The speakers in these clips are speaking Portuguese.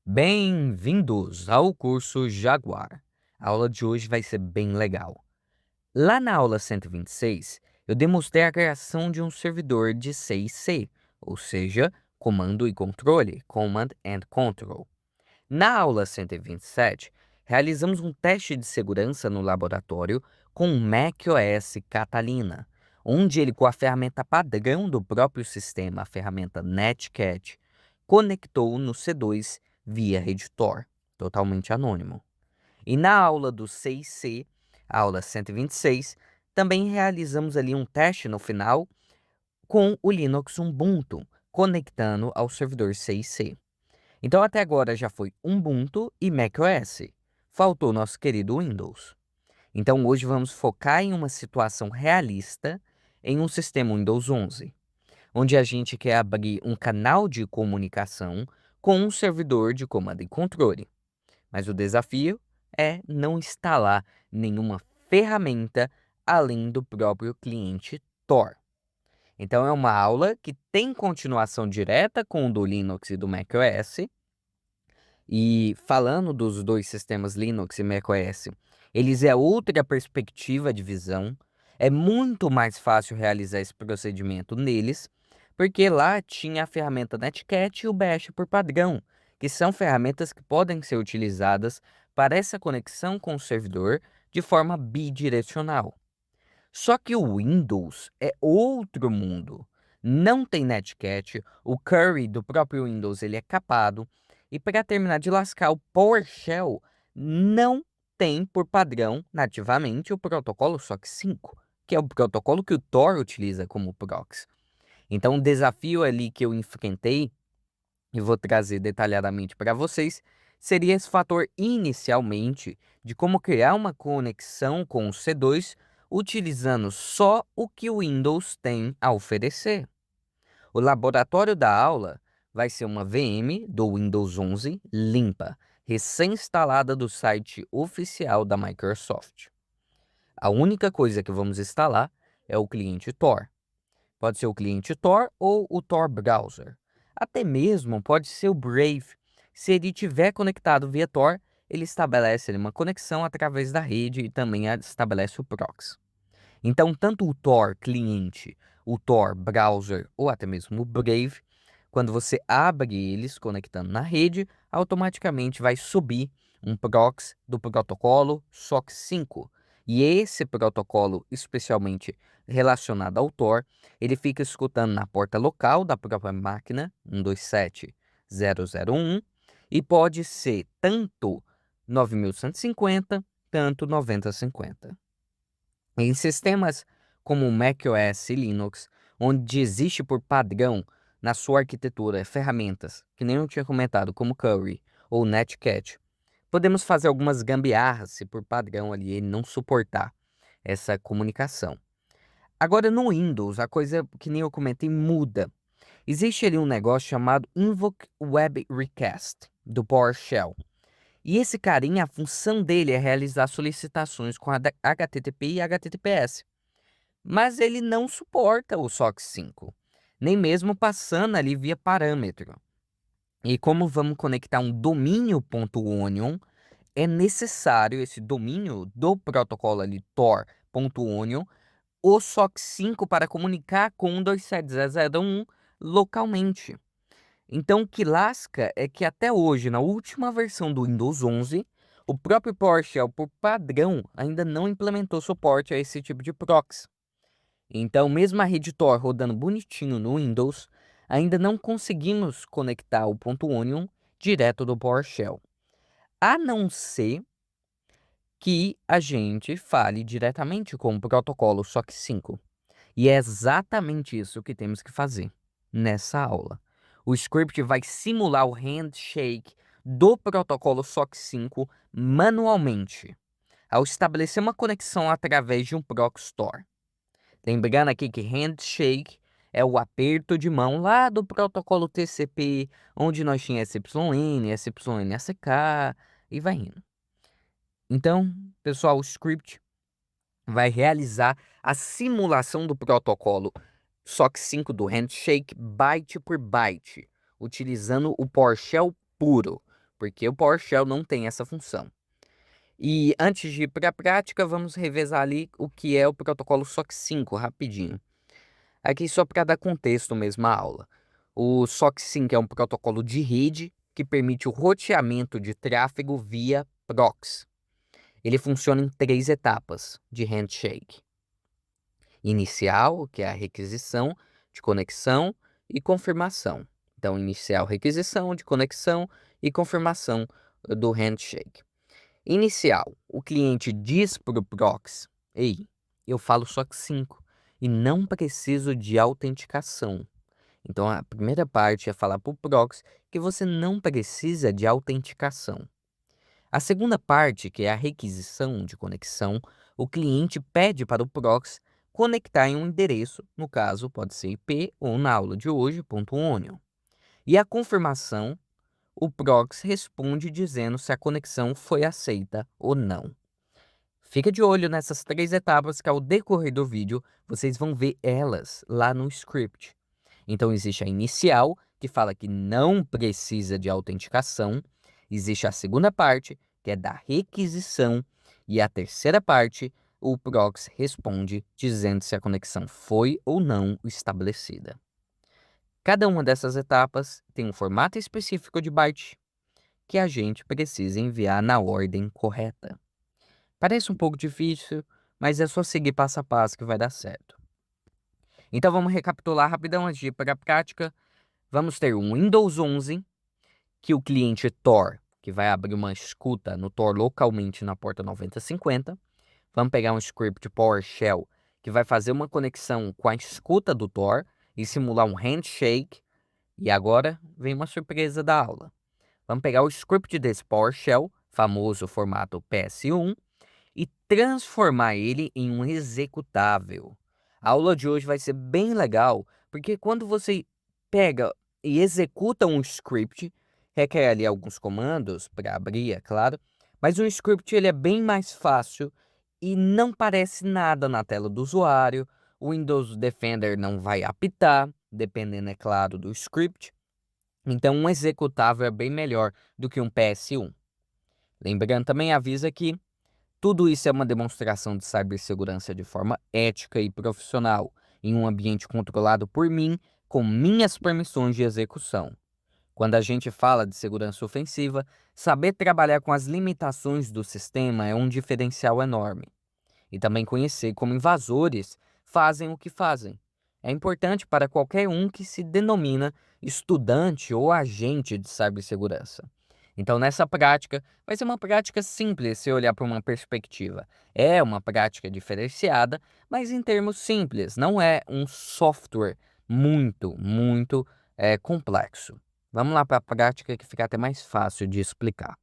Bem-vindos ao curso Jaguar. A aula de hoje vai ser bem legal. Lá na aula 126, eu demonstrei a criação de um servidor de C e C, ou seja, comando e controle, Command and Control. Na aula 127, realizamos um teste de segurança no laboratório com o macOS Catalina, onde ele, com a ferramenta padrão do próprio sistema, a ferramenta Netcat, conectou no C2 via rede Tor, totalmente anônimo. E na aula do C&C, a aula 126, também realizamos ali um teste no final com o Linux Ubuntu, conectando ao servidor C&C. Então até agora já foi Ubuntu e macOS. Faltou nosso querido Windows. Então hoje vamos focar em uma situação realista em um sistema Windows 11, onde a gente quer abrir um canal de comunicação com um servidor de comando e controle. Mas o desafio é não instalar nenhuma ferramenta além do próprio cliente Tor. Então é uma aula que tem continuação direta com o do Linux e do macOS. E falando dos dois sistemas Linux e macOS, eles é outra perspectiva de visão. É muito mais fácil realizar esse procedimento neles, porque lá tinha a ferramenta Netcat e o Bash por padrão, que são ferramentas que podem ser utilizadas para essa conexão com o servidor de forma bidirecional. Só que o Windows é outro mundo. Não tem Netcat, o curry do próprio Windows ele é capado, e para terminar de lascar, o PowerShell não tem por padrão nativamente o protocolo SOC 5, que é o protocolo que o Tor utiliza como proxy. Então o desafio ali que eu enfrentei, e vou trazer detalhadamente para vocês, seria esse fator inicialmente de como criar uma conexão com o C2 utilizando só o que o Windows tem a oferecer. O laboratório da aula vai ser uma VM do Windows 11 limpa, recém-instalada do site oficial da Microsoft. A única coisa que vamos instalar é o cliente Tor. Pode ser o cliente Tor ou o Tor Browser. Até mesmo pode ser o Brave. Se ele estiver conectado via Tor, ele estabelece ali uma conexão através da rede e também estabelece o proxy. Então, tanto o Tor cliente, o Tor browser ou até mesmo o Brave, quando você abre eles conectando na rede, automaticamente vai subir um proxy do protocolo SOC 5. E esse protocolo, especialmente relacionado ao Tor, ele fica escutando na porta local da própria máquina, 127.0.0.1, e pode ser tanto 9150, tanto 9050. Em sistemas como o macOS e Linux, onde existe por padrão na sua arquitetura ferramentas, que nem eu tinha comentado, como Curry ou Netcat, podemos fazer algumas gambiarras se por padrão ali ele não suportar essa comunicação. Agora no Windows, a coisa que nem eu comentei muda. Existe ali um negócio chamado Invoke Web Request, do PowerShell. E esse carinha, a função dele é realizar solicitações com HTTP e HTTPS. Mas ele não suporta o SOC 5, nem mesmo passando ali via parâmetro. E como vamos conectar um domínio.onion, é necessário esse domínio do protocolo ali tor.onion, o SOC 5 para comunicar com 127.0.0.1 localmente. Então, o que lasca é que até hoje, na última versão do Windows 11, o próprio PowerShell, por padrão, ainda não implementou suporte a esse tipo de proxy. Então, mesmo a rede Tor rodando bonitinho no Windows, ainda não conseguimos conectar o .onion direto do PowerShell. A não ser que a gente fale diretamente com o protocolo SOC 5. E é exatamente isso que temos que fazer nessa aula. O script vai simular o handshake do protocolo SOC 5 manualmente, ao estabelecer uma conexão através de um proxy Tor. Lembrando aqui que handshake é o aperto de mão lá do protocolo TCP, onde nós tínhamos SYN, SYN-ACK e vai indo. Então, pessoal, o script vai realizar a simulação do protocolo SOC 5 do handshake byte por byte, utilizando o PowerShell puro. porque o PowerShell não tem essa função. E antes de ir para a prática, vamos revezar ali o que é o protocolo SOC 5 rapidinho. Aqui só para dar contexto mesmo à aula. O SOC 5 é um protocolo de rede que permite o roteamento de tráfego via proxy. Ele funciona em 3 etapas de handshake. Inicial, que é a requisição de conexão e confirmação. Então, inicial, requisição de conexão e confirmação do handshake. Inicial, o cliente diz para o proxy: ei, eu falo SOC 5 e não preciso de autenticação. Então, a primeira parte é falar para o proxy que você não precisa de autenticação. A segunda parte, que é a requisição de conexão, o cliente pede para o proxy conectar em um endereço, no caso pode ser IP ou na aula de hoje, .onion. E a confirmação, o proxy responde dizendo se a conexão foi aceita ou não. Fica de olho nessas 3 etapas que ao decorrer do vídeo vocês vão ver elas lá no script. Então existe a inicial, que fala que não precisa de autenticação, existe a segunda parte, que é da requisição, e a terceira parte, o proxy responde dizendo se a conexão foi ou não estabelecida. Cada uma dessas etapas tem um formato específico de byte que a gente precisa enviar na ordem correta. Parece um pouco difícil, mas é só seguir passo a passo que vai dar certo. Então vamos recapitular rapidão antes de ir para a prática. Vamos ter um Windows 11, que o cliente Tor, que vai abrir uma escuta no Tor localmente na porta 9050. Vamos pegar um script PowerShell, que vai fazer uma conexão com a escuta do Tor e simular um handshake. E agora vem uma surpresa da aula. Vamos pegar o script desse PowerShell, famoso formato PS1, e transformar ele em um executável. A aula de hoje vai ser bem legal, porque quando você pega e executa um script, requer ali alguns comandos para abrir, é claro, mas um script ele é bem mais fácil e não parece nada na tela do usuário. O Windows Defender não vai apitar, dependendo, é claro, do script. Então, um executável é bem melhor do que um PS1. Lembrando também, avisa que tudo isso é uma demonstração de cibersegurança de forma ética e profissional, em um ambiente controlado por mim, com minhas permissões de execução. Quando a gente fala de segurança ofensiva, saber trabalhar com as limitações do sistema é um diferencial enorme. E também conhecer como invasores fazem o que fazem. É importante para qualquer um que se denomina estudante ou agente de cibersegurança. Então, nessa prática, vai ser uma prática simples se olhar para uma perspectiva. É uma prática diferenciada, mas em termos simples, não é um software muito complexo. Vamos lá para a prática que fica até mais fácil de explicar.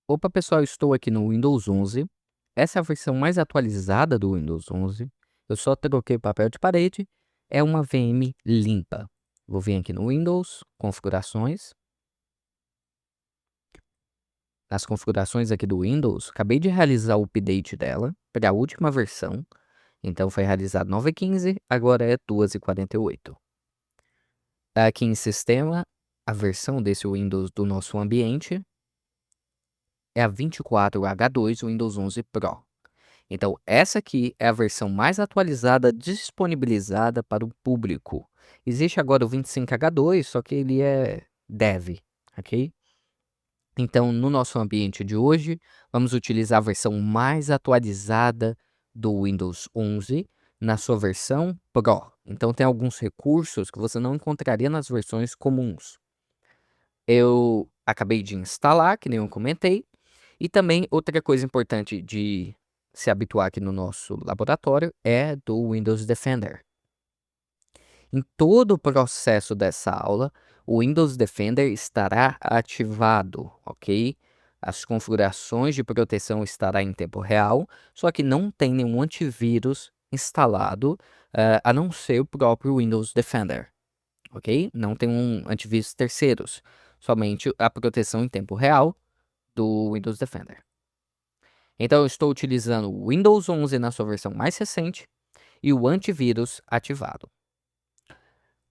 Opa, pessoal, estou aqui no Windows 11. Essa é a versão mais atualizada do Windows 11. Eu só troquei o papel de parede. É uma VM limpa. Vou vir aqui no Windows, configurações. Nas configurações aqui do Windows, acabei de realizar o update dela para a última versão. Então foi realizado 9.15, agora é 2.48. Aqui em sistema, a versão desse Windows do nosso ambiente é a 24H2 Windows 11 Pro. Então, essa aqui é a versão mais atualizada disponibilizada para o público. Existe agora o 25H2, só que ele é dev, ok? Então, no nosso ambiente de hoje, vamos utilizar a versão mais atualizada do Windows 11 na sua versão Pro. Então, tem alguns recursos que você não encontraria nas versões comuns. Eu acabei de instalar, que nem eu comentei. E também outra coisa importante de se habituar aqui no nosso laboratório é do Windows Defender. Em todo o processo dessa aula, o Windows Defender estará ativado, ok? As configurações de proteção estará em tempo real, só que não tem nenhum antivírus instalado, a não ser o próprio Windows Defender, ok? Não tem um antivírus terceiros, somente a proteção em tempo real do Windows Defender. Então, eu estou utilizando o Windows 11 na sua versão mais recente e o antivírus ativado.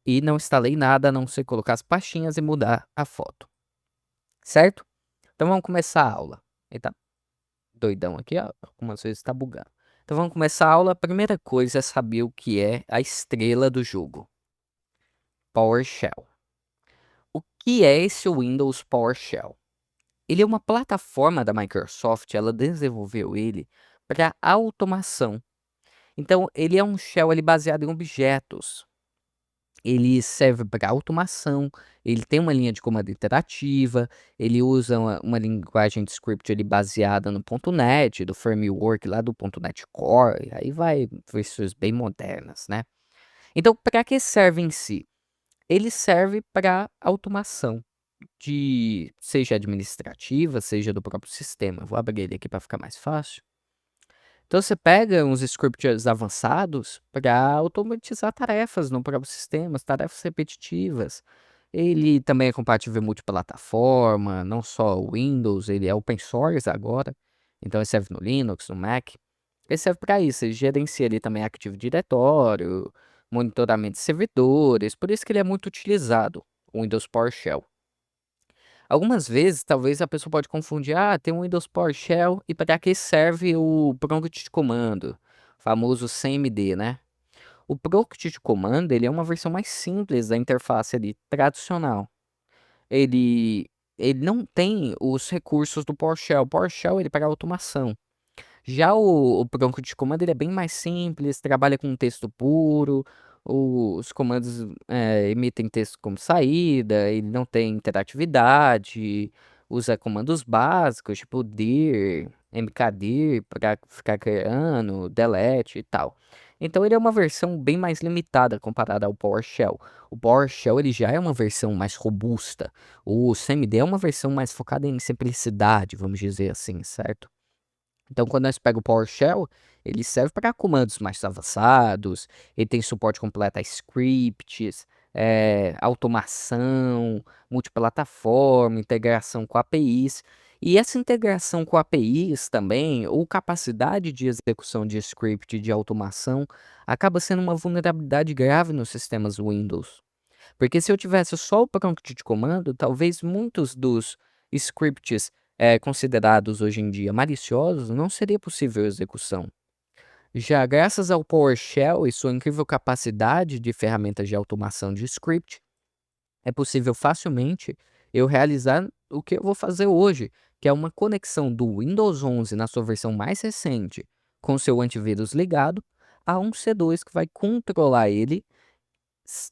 e não instalei nada a não ser colocar as pastinhas e mudar a foto, certo? Então vamos começar a aula. Eita, doidão aqui, ó, algumas vezes tá bugando. Então vamos começar a aula. A primeira coisa é saber o que é a estrela do jogo, PowerShell. O que é esse Windows PowerShell? Ele é uma plataforma da Microsoft, ela desenvolveu ele para automação. Então, ele é um shell ali baseado em objetos. Ele serve para automação, ele tem uma linha de comando interativa, ele usa uma linguagem de script ali baseada no .NET, do framework lá do .NET Core, aí vai versões bem modernas, né. Então, para que serve em si? Ele serve para automação seja administrativa, seja do próprio sistema. Vou abrir ele aqui para ficar mais fácil. Então você pega uns scripts avançados para automatizar tarefas no próprio sistema, tarefas repetitivas. Ele também é compatível multiplataforma, não só o Windows, ele é open source agora, então ele serve no Linux, no Mac. Ele serve para isso, ele gerencia ali também Active Diretório, monitoramento de servidores, por isso que ele é muito utilizado, o Windows PowerShell. Algumas vezes, talvez a pessoa pode confundir, tem um Windows PowerShell e para que serve o prompt de comando, famoso CMD, né? O prompt de comando, ele é uma versão mais simples da interface ali tradicional. Ele ele não tem os recursos do PowerShell. O PowerShell ele é para automação. Já o bloco de comando ele é bem mais simples, trabalha com texto puro, os comandos, emitem texto como saída, ele não tem interatividade, usa comandos básicos, tipo dir, mkdir para ficar criando, delete e tal. Então ele é uma versão bem mais limitada comparada ao PowerShell. O PowerShell ele já é uma versão mais robusta, o CMD é uma versão mais focada em simplicidade, vamos dizer assim, certo? Então, quando nós pega o PowerShell, ele serve para comandos mais avançados, ele tem suporte completo a scripts, automação, multiplataforma, integração com APIs. E essa integração com APIs também, ou capacidade de execução de script de automação, acaba sendo uma vulnerabilidade grave nos sistemas Windows. Porque se eu tivesse só o prompt de comando, talvez muitos dos scripts, considerados hoje em dia maliciosos, não seria possível execução. Já graças ao PowerShell e sua incrível capacidade de ferramentas de automação de script, é possível facilmente eu realizar o que eu vou fazer hoje, que é uma conexão do Windows 11 na sua versão mais recente, com seu antivírus ligado, a um C2 que vai controlar ele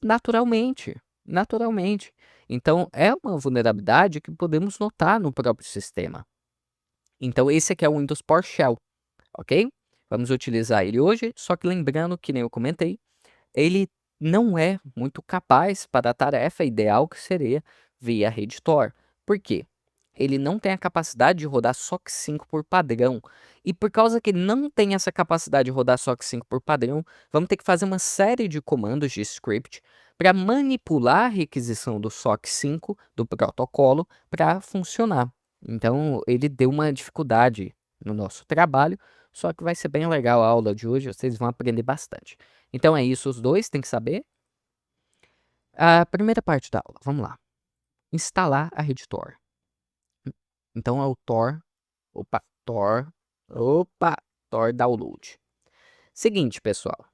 naturalmente, naturalmente. Então é uma vulnerabilidade que podemos notar no próprio sistema. Então esse aqui é o Windows PowerShell, ok? Vamos utilizar ele hoje, só que lembrando que nem eu comentei, ele não é muito capaz para a tarefa ideal que seria via rede Tor. Por quê? Ele não tem a capacidade de rodar SOC 5 por padrão. E por causa que ele não tem essa capacidade de rodar SOC 5 por padrão, vamos ter que fazer uma série de comandos de script para manipular a requisição do SOC 5 do protocolo para funcionar. Então ele deu uma dificuldade no nosso trabalho, só que vai ser bem legal a aula de hoje, vocês vão aprender bastante. Então é isso, os dois têm que saber. A primeira parte da aula, vamos lá. Instalar a rede Tor. Então é o Tor, opa, Tor, opa, Tor download. Seguinte, pessoal,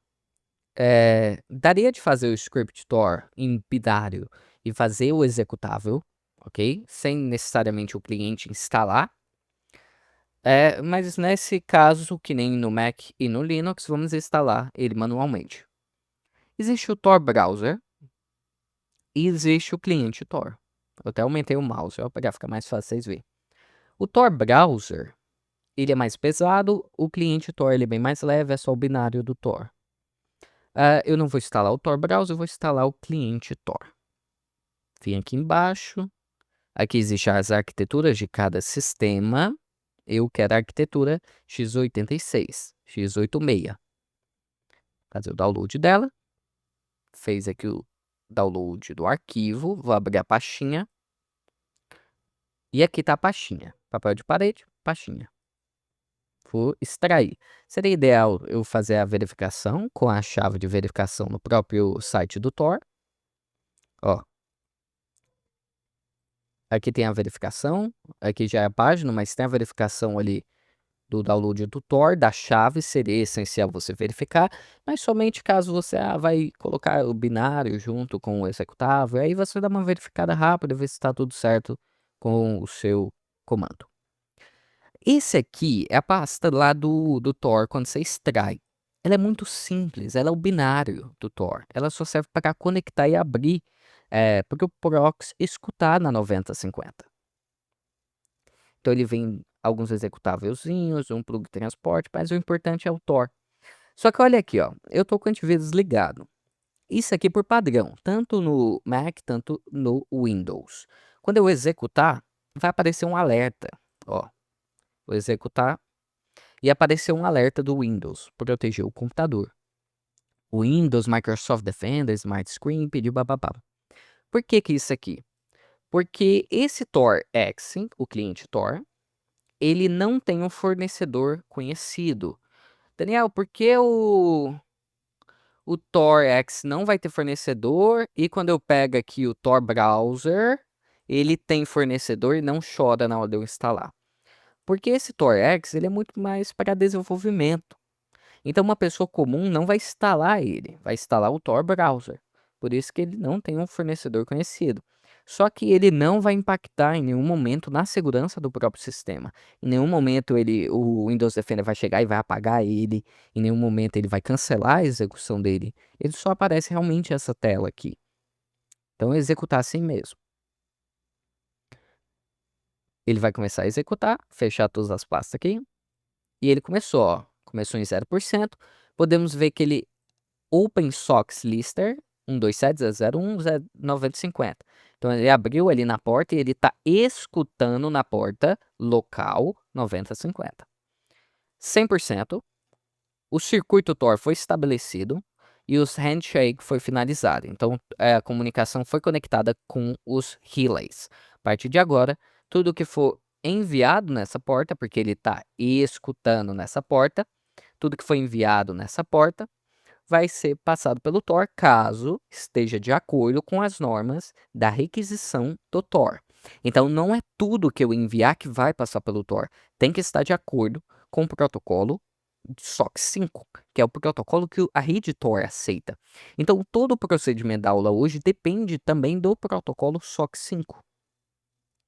daria de fazer o script Tor em binário e fazer o executável, ok? Sem necessariamente o cliente instalar. Mas nesse caso, que nem no Mac e no Linux, vamos instalar ele manualmente. Existe o Tor Browser e existe o cliente Tor. Eu até aumentei o mouse, para ficar mais fácil vocês verem. O Tor Browser, ele é mais pesado, o cliente Tor ele é bem mais leve, é só o binário do Tor. Eu não vou instalar o Tor Browser, eu vou instalar o cliente Tor. Vim aqui embaixo, aqui existem as arquiteturas de cada sistema. Eu quero a arquitetura x86, x86. Fazer o download dela. Fez aqui o download do arquivo, vou abrir a pastinha. E aqui tá a pastinha, papel de parede, pastinha. Vou extrair. Seria ideal eu fazer a verificação com a chave de verificação no próprio site do Tor. Ó, aqui tem a verificação, aqui já é a página, mas tem a verificação ali do download do Tor, da chave, seria essencial você verificar, mas somente caso você vai colocar o binário junto com o executável, aí você dá uma verificada rápida, ver se está tudo certo com o seu comando. Esse aqui é a pasta lá do Tor quando você extrai. Ela é muito simples, ela é o binário do Tor. Ela só serve para conectar e abrir para o proxy escutar na 9050. Então ele vem alguns executávelzinhos, um plug de transporte, mas o importante é o Tor. Só que olha aqui, ó, eu tô com o antivírus ligado. Isso aqui por padrão, tanto no Mac, tanto no Windows. Quando eu executar, vai aparecer um alerta, ó. Vou executar e aparecer um alerta do Windows, proteger o computador. Windows, Microsoft Defender, Smart Screen, pediu bababá. Por que que isso aqui? Porque esse Tor X, o cliente Tor, ele não tem um fornecedor conhecido. Daniel, por que o Tor X não vai ter fornecedor e quando eu pego aqui o Tor Browser, ele tem fornecedor e não chora na hora de eu instalar? Porque esse Tor X ele é muito mais para desenvolvimento. Então uma pessoa comum não vai instalar ele, vai instalar o Tor Browser. Por isso que ele não tem um fornecedor conhecido. Só que ele não vai impactar em nenhum momento na segurança do próprio sistema. Em nenhum momento o Windows Defender vai chegar e vai apagar ele. Em nenhum momento ele vai cancelar a execução dele. Ele só aparece realmente essa tela aqui. Então executar assim mesmo. Ele vai começar a executar, fechar todas as pastas aqui. E ele começou, ó. Começou em 0%. Podemos ver que ele OpenSox Lister 127.0.1.9050. Então ele abriu ali na porta e ele está escutando na porta local 9050. 100%. O circuito Tor foi estabelecido e os handshake foi finalizado. Então a comunicação foi conectada com os relays. A partir de agora, tudo que for enviado nessa porta, porque ele está escutando nessa porta, tudo que foi enviado nessa porta vai ser passado pelo Tor caso esteja de acordo com as normas da requisição do Tor. Então não é tudo que eu enviar que vai passar pelo Tor. Tem que estar de acordo com o protocolo SOC 5, que é o protocolo que a rede Tor aceita. Então todo o procedimento da aula hoje depende também do protocolo SOC 5,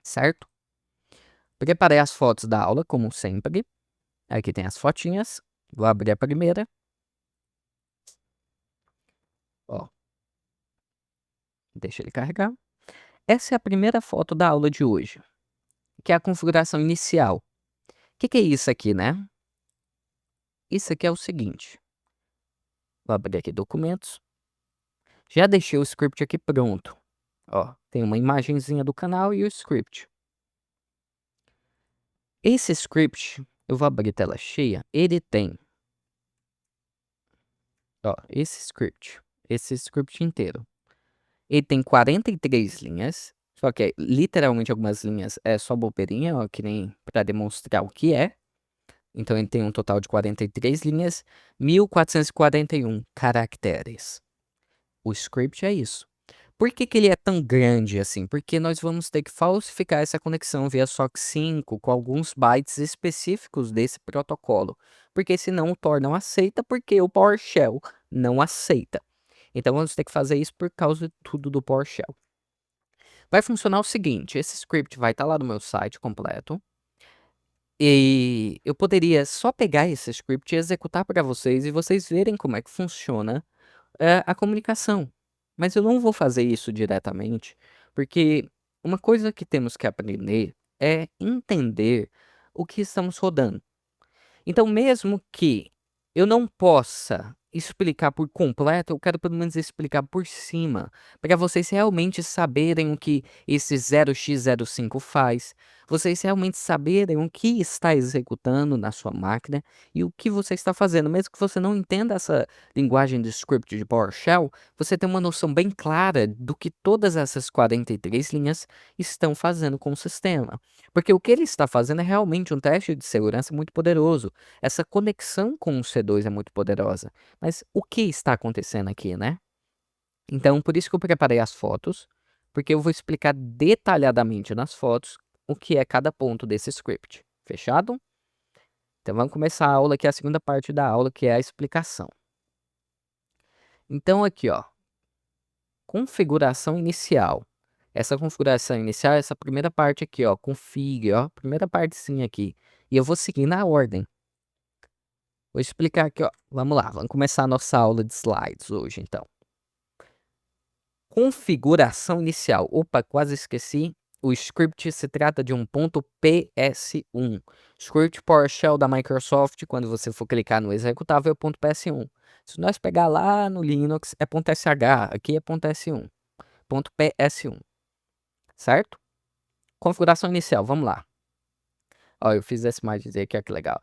certo? Preparei as fotos da aula, como sempre. Aqui tem as fotinhas. Vou abrir a primeira. Ó, deixa ele carregar. Essa é a primeira foto da aula de hoje, que é a configuração inicial. O que é isso aqui, né? Isso aqui é o seguinte. Vou abrir aqui documentos. Já deixei o script aqui pronto. Ó, tem uma imagenzinha do canal e o script. Esse script, eu vou abrir tela cheia, ele tem, ó, esse script inteiro. Ele tem 43 linhas, só que literalmente algumas linhas é só bobeirinha, ó, que nem para demonstrar o que é. Então ele tem um total de 43 linhas, 1441 caracteres. O script é isso. Por que que ele é tão grande assim? Porque nós vamos ter que falsificar essa conexão via SOC 5 com alguns bytes específicos desse protocolo. Porque senão o Tor não aceita, porque o PowerShell não aceita. Então vamos ter que fazer isso por causa de tudo do PowerShell. Vai funcionar o seguinte, esse script vai estar lá no meu site completo. E eu poderia só pegar esse script e executar para vocês e vocês verem como é que funciona a comunicação. Mas eu não vou fazer isso diretamente, porque uma coisa que temos que aprender é entender o que estamos rodando. Então, mesmo que eu não possa explicar por completo, eu quero pelo menos explicar por cima, para vocês realmente saberem o que esse 0x05 faz, vocês realmente saberem o que está executando na sua máquina e o que você está fazendo. Mesmo que você não entenda essa linguagem de script de PowerShell, você tem uma noção bem clara do que todas essas 43 linhas estão fazendo com o sistema. Porque o que ele está fazendo é realmente um teste de segurança muito poderoso. Essa conexão com o C2 é muito poderosa. Mas o que está acontecendo aqui, né? Então, por isso que eu preparei as fotos, porque eu vou explicar detalhadamente nas fotos o que é cada ponto desse script. Fechado? Então, vamos começar a aula, que é a segunda parte da aula, que é a explicação. Então, aqui, ó, configuração inicial. Essa configuração inicial é essa primeira parte aqui, ó, config, ó, primeira partezinha aqui. E eu vou seguir na ordem. Vou explicar aqui, ó. Vamos lá, vamos começar a nossa aula de slides hoje, então. Configuração inicial. Opa, quase esqueci. O script se trata de um ponto PS1. Script PowerShell da Microsoft, quando você for clicar no executável, é ponto PS1. Se nós pegar lá no Linux, é ponto .sh, aqui é ponto .s1. Ponto PS1. Certo? Configuração inicial, vamos lá. Ó, eu fiz esse mais dizer aqui, ó, que legal.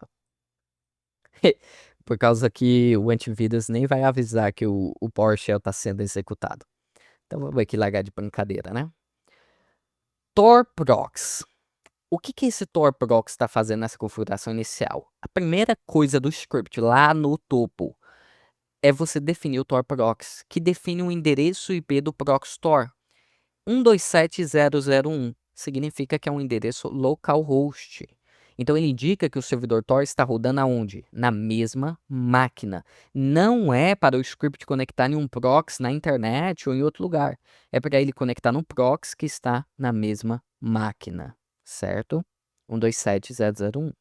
Por causa que o antivírus nem vai avisar que o PowerShell está sendo executado. Então vamos aqui largar de brincadeira, né? Torprox. O que esse Torprox está fazendo nessa configuração inicial? A primeira coisa do script lá no topo é você definir o Torprox, que define o endereço IP do Proxtor. 127.0.0.1 significa que é um endereço localhost. Então ele indica que o servidor Tor está rodando aonde? Na mesma máquina. Não é para o script conectar em um proxy na internet ou em outro lugar. É para ele conectar no proxy que está na mesma máquina, certo? 127.0.0.1.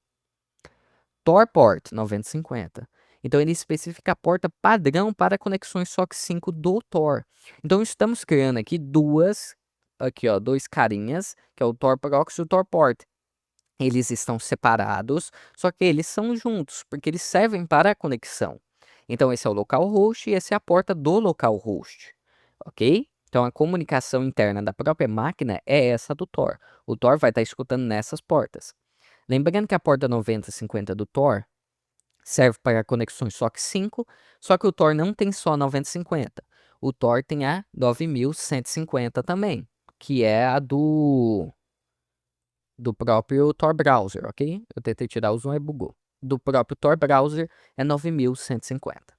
Tor port 9050. Então ele especifica a porta padrão para conexões SOC 5 do Tor. Então estamos criando aqui dois carinhas, que é o Tor proxy e o Tor port. Eles estão separados, só que eles são juntos, porque eles servem para a conexão. Então esse é o localhost e essa é a porta do localhost, ok? Então a comunicação interna da própria máquina é essa do Tor. O Tor vai estar escutando nessas portas. Lembrando que a porta 9050 do Tor serve para conexões SOC 5, só que o Tor não tem só 9050. O Tor tem a 9150 também, que é a do próprio Tor Browser, ok? Eu tentei tirar o zoom e bugou. Do próprio Tor Browser é 9150.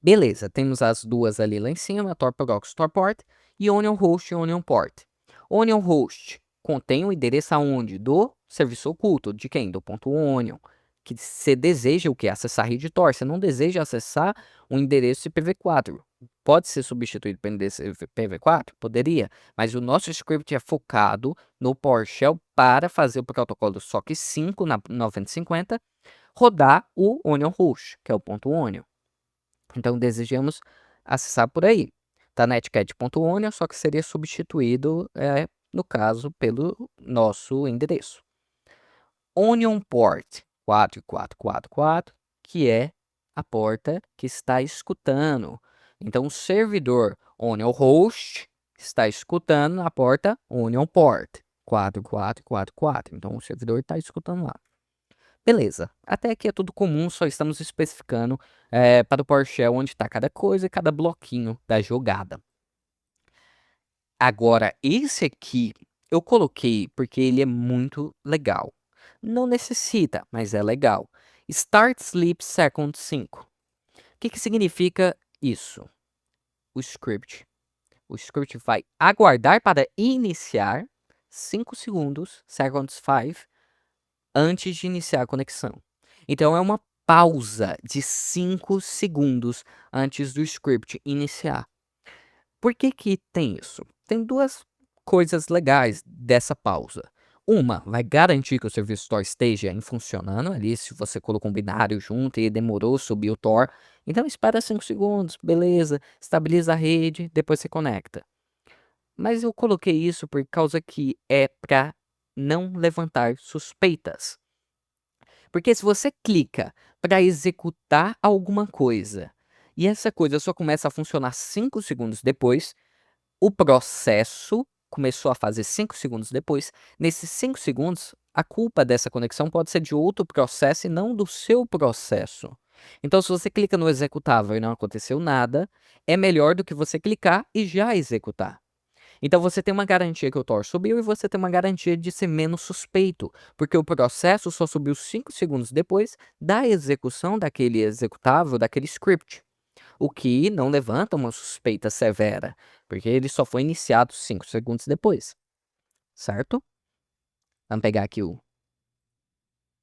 Beleza, temos as duas ali lá em cima, Tor Proxy, Tor Port e Onion Host e Onion Port. Onion Host contém o endereço aonde? Do serviço oculto. De quem? Do ponto .onion. Que você deseja o que? Acessar a rede Tor. Você não deseja acessar um endereço IPv4. Pode ser substituído pelo endereço IPv4? Poderia. Mas o nosso script é focado no PowerShell para fazer o protocolo SOC 5 na 9050 rodar o Onion Host, que é o ponto .onion. Então desejamos acessar por aí. Tá netcat.onion, só que seria substituído, no caso, pelo nosso endereço. Onion Port 4444, que é a porta que está escutando. Então o servidor Onion Host está escutando a porta Onion Port 4444. Então o servidor está escutando lá. Beleza, até aqui é tudo comum, só estamos especificando para o PowerShell onde está cada coisa e cada bloquinho da jogada. Agora, esse aqui eu coloquei porque ele é muito legal. Não necessita, mas é legal. Start Sleep Second 5. O que significa isso? O script. O script vai aguardar para iniciar 5 segundos, seconds 5, antes de iniciar a conexão. Então é uma pausa de 5 segundos antes do script iniciar. Por que tem isso? Tem duas coisas legais dessa pausa. Uma, vai garantir que o serviço Tor esteja funcionando ali, se você colocou um binário junto e demorou subir o Tor. Então espera 5 segundos, beleza, estabiliza a rede, depois você conecta. Mas eu coloquei isso por causa que é para não levantar suspeitas. Porque se você clica para executar alguma coisa e essa coisa só começa a funcionar 5 segundos depois, o processo começou a fazer 5 segundos depois. Nesses 5 segundos, a culpa dessa conexão pode ser de outro processo e não do seu processo. Então, se você clica no executável e não aconteceu nada, é melhor do que você clicar e já executar. Então você tem uma garantia que o Tor subiu e você tem uma garantia de ser menos suspeito, porque o processo só subiu 5 segundos depois da execução daquele executável, daquele script. o que não levanta uma suspeita severa, porque ele só foi iniciado 5 segundos depois, certo? Vamos pegar aqui o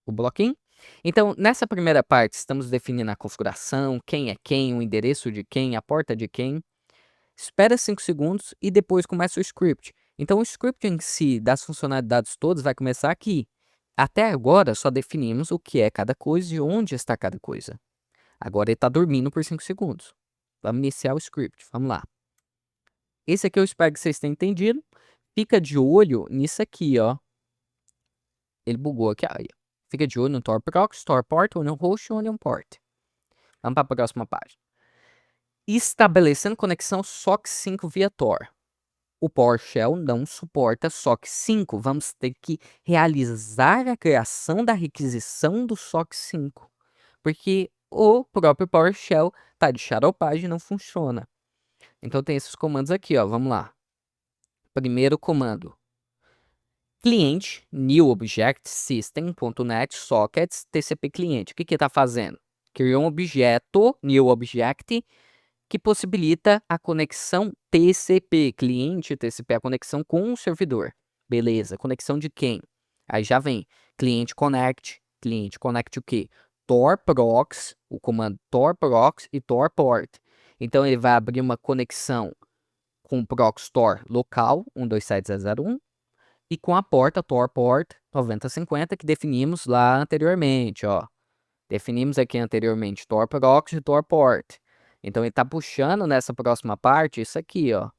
bloquinho. Então, nessa primeira parte, estamos definindo a configuração, quem é quem, o endereço de quem, a porta de quem. Espera 5 segundos e depois começa o script. Então, o script em si, das funcionalidades todas, vai começar aqui. Até agora, só definimos o que é cada coisa e onde está cada coisa. Agora ele está dormindo por 5 segundos. Vamos iniciar o script. Vamos lá. Esse aqui eu espero que vocês tenham entendido. Fica de olho nisso aqui, ó. Ele bugou aqui. Aí. Fica de olho no Tor Proxy, Tor Port, Onion Host e Onion Port. Vamos para a próxima página. Estabelecendo conexão SOC 5 via Tor. O PowerShell não suporta SOC 5. Vamos ter que realizar a criação da requisição do SOC 5. Porque o próprio PowerShell tá de xaropagem e não funciona. Então tem esses comandos aqui, ó. Vamos lá. Primeiro comando. Cliente, new object system.net sockets TCP cliente. O que que tá fazendo? Criou um objeto, new object, que possibilita a conexão TCP, cliente TCP, a conexão com o servidor. Beleza, conexão de quem? Aí já vem cliente connect o quê? Tor prox, o comando Tor prox e Tor port. Então ele vai abrir uma conexão com o prox Tor local 127.0.0.1 e com a porta Tor port 9050 que definimos lá anteriormente, ó. Definimos aqui anteriormente Tor proxy e Tor port. Então ele está puxando nessa próxima parte isso aqui, ó.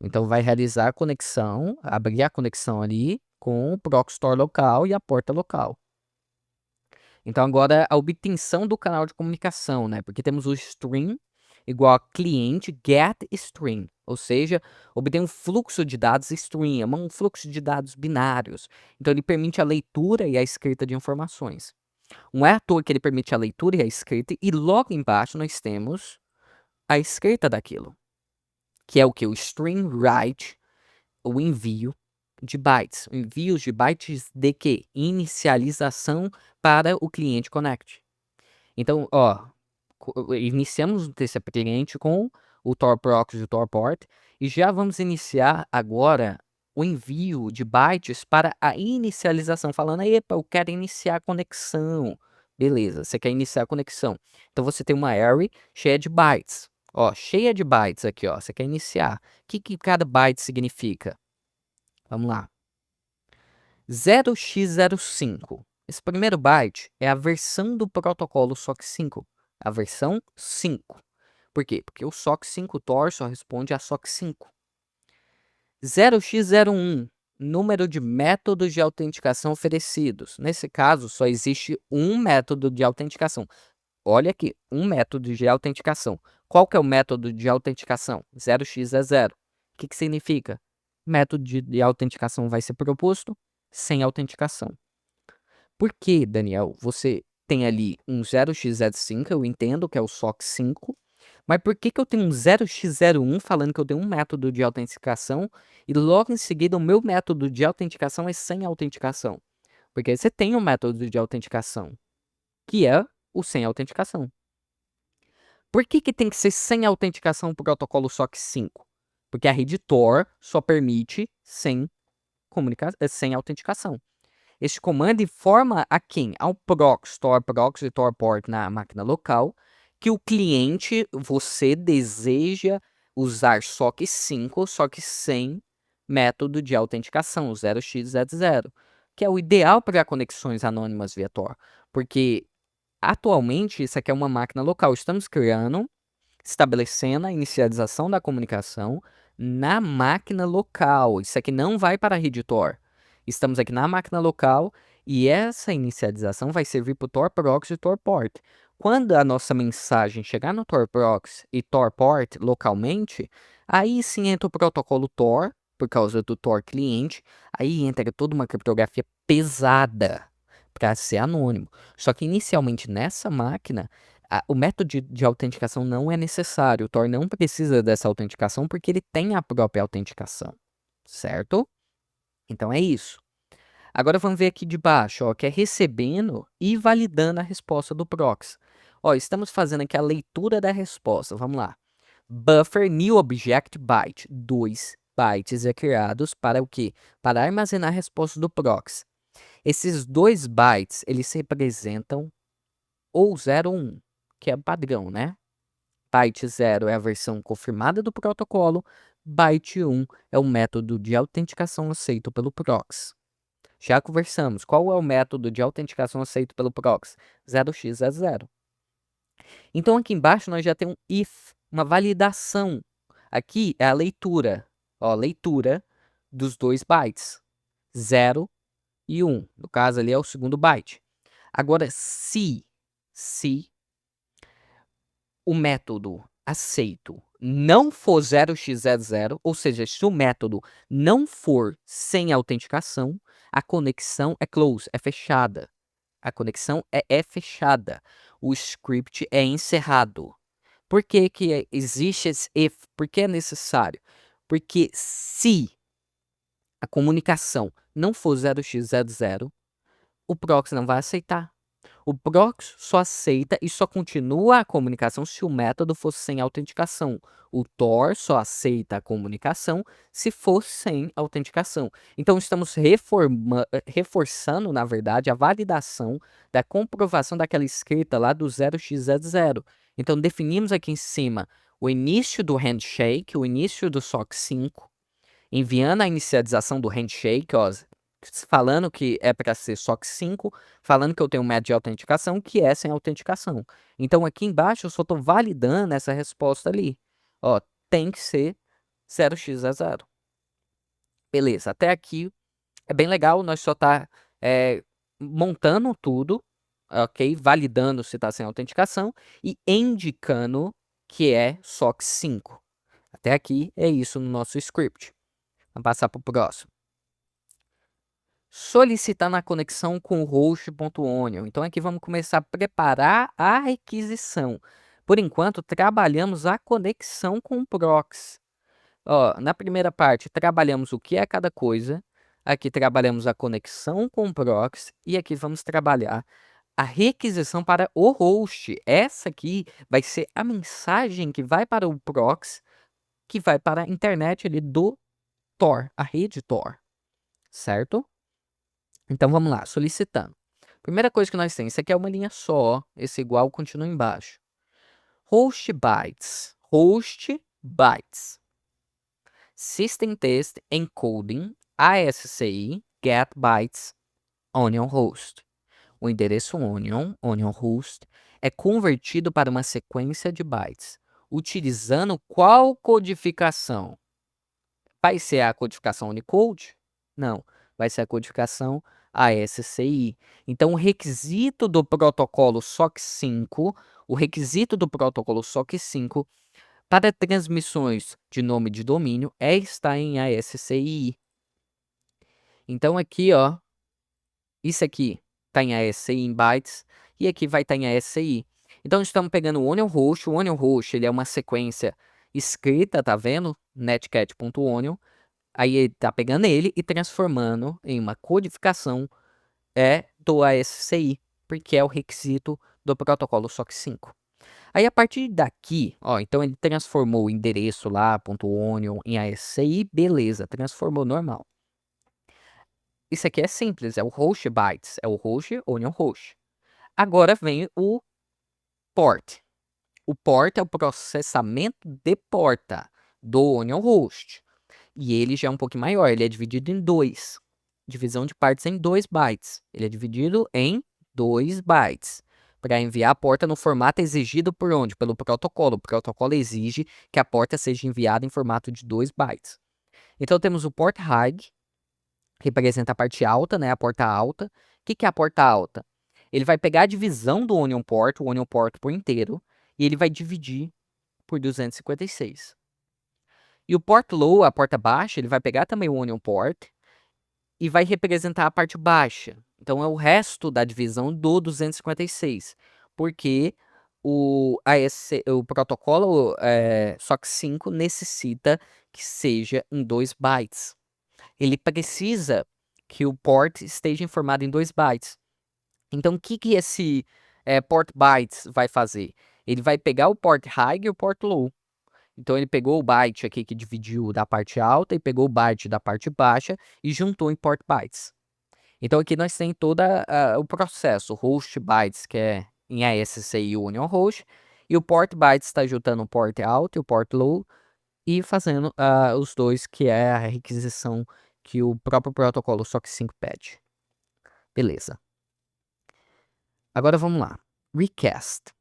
Então vai realizar a conexão, abrir a conexão ali com o proxy Tor local e a porta local. Então agora a obtenção do canal de comunicação, né? Porque temos o stream igual a cliente get stream, ou seja, obter um fluxo de dados stream, um fluxo de dados binários. Então ele permite a leitura e a escrita de informações. Não é à toa que ele permite a leitura e a escrita, e logo embaixo nós temos a escrita daquilo, que é o que? O stream write, o envio de bytes. Envios de bytes de quê? Inicialização para o cliente connect. Então, ó, iniciamos o TCP cliente com o Tor proxy e o Tor port, e já vamos iniciar agora o envio de bytes para a inicialização, falando, epa, eu quero iniciar a conexão. Beleza, você quer iniciar a conexão. Então você tem uma array cheia de bytes. Ó, cheia de bytes aqui, ó. Você quer iniciar. O que cada byte significa? Vamos lá. 0x05. Esse primeiro byte é a versão do protocolo SOC 5. A versão 5. Por quê? Porque o SOC 5 Tor só responde a SOC 5. 0x01. Número de métodos de autenticação oferecidos. Nesse caso, só existe um método de autenticação. Olha aqui, um método de autenticação. Qual que é o método de autenticação? 0x é 0. O que significa? Método de autenticação vai ser proposto sem autenticação. Por que, Daniel, você tem ali um 0x05, eu entendo que é o SOC 5, mas por que eu tenho um 0x01 falando que eu tenho um método de autenticação e logo em seguida o meu método de autenticação é sem autenticação? Porque você tem um método de autenticação, que é o sem autenticação. Por que tem que ser sem autenticação o protocolo SOC 5? Porque a rede Tor só permite sem autenticação. Este comando informa a quem? Ao proxy, Tor proxy e Tor port na máquina local, que o cliente, você deseja usar SOC 5, só que sem método de autenticação, 0x00, que é o ideal para conexões anônimas via Tor, porque atualmente isso aqui é uma máquina local. Estamos estabelecendo a inicialização da comunicação na máquina local. Isso aqui não vai para a rede Tor. Estamos aqui na máquina local e essa inicialização vai servir para o Tor proxy e Tor port. Quando a nossa mensagem chegar no Tor proxy e Tor port localmente, aí sim entra o protocolo Tor, por causa do Tor cliente, aí entra toda uma criptografia pesada para ser anônimo. Só que inicialmente nessa máquina, o método de autenticação não é necessário. O Tor não precisa dessa autenticação porque ele tem a própria autenticação, certo? Então é isso. Agora vamos ver aqui de baixo, ó, que é recebendo e validando a resposta do proxy. Ó, estamos fazendo aqui a leitura da resposta. Vamos lá. Buffer new object byte. 2 bytes é criados para o quê? Para armazenar a resposta do proxy. Esses 2 bytes, eles representam ou 0 ou 1, que é padrão, né? Byte 0 é a versão confirmada do protocolo, byte 1 é o método de autenticação aceito pelo proxy. Já conversamos, qual é o método de autenticação aceito pelo proxy? 0x00. Então aqui embaixo nós já temos um if, uma validação. Aqui é a leitura, ó, leitura dos 2 bytes, 0 e 1. No caso ali é o segundo byte. Agora, se o método aceito não for 0x00, ou seja, se o método não for sem autenticação, a conexão é close, é fechada. A conexão é fechada. O script é encerrado. Por que que existe esse if? Por que é necessário? Porque se a comunicação não for 0x00, o proxy não vai aceitar. O proxy só aceita e só continua a comunicação se o método for sem autenticação. O Tor só aceita a comunicação se for sem autenticação. Então, estamos reforçando, na verdade, a validação da comprovação daquela escrita lá do 0x00. Então, definimos aqui em cima o início do handshake, o início do SOC 5, enviando a inicialização do handshake, ó, falando que é para ser SOC 5, falando que eu tenho um método de autenticação que é sem autenticação. Então aqui embaixo eu só estou validando essa resposta ali. Ó, tem que ser 0x00. Beleza, até aqui é bem legal, nós só tá montando tudo, ok? Validando se está sem autenticação e indicando que é SOC 5. Até aqui é isso no nosso script. Vamos passar para o próximo. Solicitar na conexão com o host.onion. Então aqui vamos começar a preparar a requisição. Por enquanto, trabalhamos a conexão com o proxy. Ó, na primeira parte, trabalhamos o que é cada coisa. Aqui trabalhamos a conexão com o proxy. E aqui vamos trabalhar a requisição para o host. Essa aqui vai ser a mensagem que vai para o proxy, que vai para a internet ali do Tor, a rede Tor, certo? Então vamos lá, solicitando. Primeira coisa que nós temos, isso aqui é uma linha só, esse igual continua embaixo. Host bytes. System test encoding ASCII get bytes onion host. O endereço onion host, é convertido para uma sequência de bytes, utilizando qual codificação? Vai ser a codificação Unicode? Não, vai ser a codificação ASCII. Então, o requisito do protocolo SOC 5 para transmissões de nome de domínio é estar em ASCII. Então, aqui, ó, isso aqui está em ASCII em bytes e aqui vai estar em ASCII. Então, estamos pegando o Onion Host. O Onion Host ele é uma sequência escrita, tá vendo? Netcat.onion. Aí ele tá pegando ele e transformando em uma codificação do ASCII, porque é o requisito do protocolo SOC 5. Aí a partir daqui, ó, então ele transformou o endereço lá, .onion em ASCII, beleza, transformou normal. Isso aqui é simples, é o host bytes, é o host, onion host. Agora vem o port. O port é o processamento de porta do onion host. E ele já é um pouquinho maior, ele é dividido em 2. Divisão de partes em 2 bytes. Ele é dividido em 2 bytes. Para enviar a porta no formato exigido por onde? Pelo protocolo. O protocolo exige que a porta seja enviada em formato de 2 bytes. Então temos o port high, que representa a parte alta, né? A porta alta. O que é a porta alta? Ele vai pegar a divisão do onion port, o onion port por inteiro, e ele vai dividir por 256. E o port low, a porta baixa, ele vai pegar também o onion port e vai representar a parte baixa. Então é o resto da divisão do 256, porque o protocolo SOC 5 necessita que seja em 2 bytes. Ele precisa que o port esteja informado em 2 bytes. Então o que esse port bytes vai fazer? Ele vai pegar o port high e o port low. Então ele pegou o byte aqui que dividiu da parte alta e pegou o byte da parte baixa e juntou em port bytes. Então aqui nós tem todo o processo, host bytes, que é em ASCII Union Host, e o port bytes está juntando o port alto e o port low e fazendo os dois, que é a requisição que o próprio protocolo SOC 5 pede. Beleza. Agora vamos lá. Request.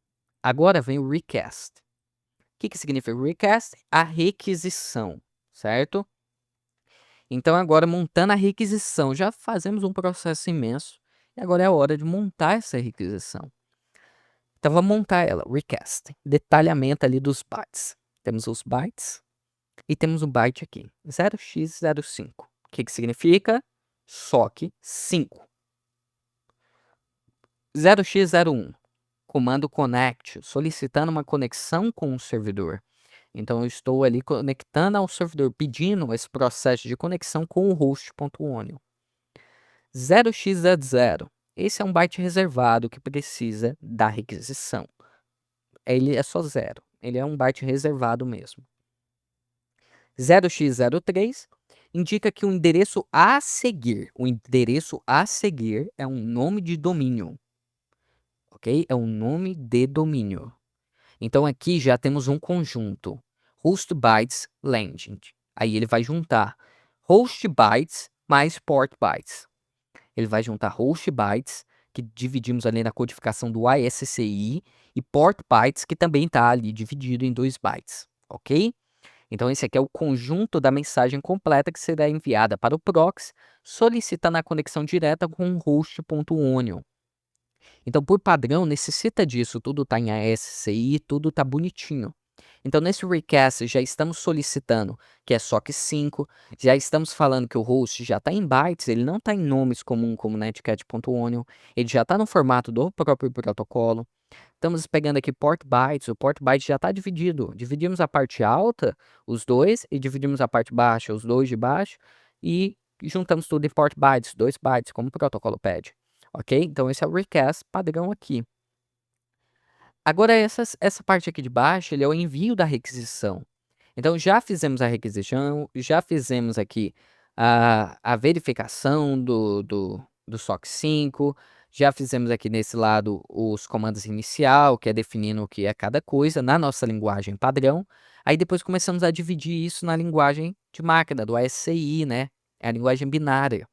Agora vem o request. O que significa request? A requisição, certo? Então agora montando a requisição, já fazemos um processo imenso e agora é a hora de montar essa requisição. Então vamos montar ela, request, detalhamento ali dos bytes. Temos os bytes e temos o byte aqui, 0x05. O que significa? SOC 5. 0x01, comando connect, solicitando uma conexão com o servidor. Então eu estou ali conectando ao servidor, pedindo esse processo de conexão com o host.onion. 0x00, esse é um byte reservado que precisa da requisição. Ele é só 0, ele é um byte reservado mesmo. 0x03 indica que o endereço a seguir é um nome de domínio, ok? É um nome de domínio. Então aqui já temos um conjunto, host bytes landing. Aí ele vai juntar host bytes mais port bytes. Ele vai juntar host bytes, que dividimos ali na codificação do ASCII, e port bytes, que também está ali dividido em 2 bytes, ok? Então esse aqui é o conjunto da mensagem completa que será enviada para o proxy, solicitando a conexão direta com o host.onion. Então, por padrão, necessita disso, tudo está em ASCII, tudo está bonitinho. Então, nesse request, já estamos solicitando que é SOC 5, já estamos falando que o host já está em bytes, ele não está em nomes comum como netcat.onion, ele já está no formato do próprio protocolo. Estamos pegando aqui port bytes, o port byte já está dividido. Dividimos a parte alta, os dois, e dividimos a parte baixa, os dois de baixo, e juntamos tudo em port bytes, 2 bytes, como o protocolo pede. Ok? Então esse é o request padrão aqui. Agora essa parte aqui de baixo, ele é o envio da requisição. Então já fizemos a requisição, já fizemos aqui a verificação do SOC 5, já fizemos aqui nesse lado os comandos inicial, que é definindo o que é cada coisa na nossa linguagem padrão. Aí depois começamos a dividir isso na linguagem de máquina, do ASCII, né? É a linguagem binária.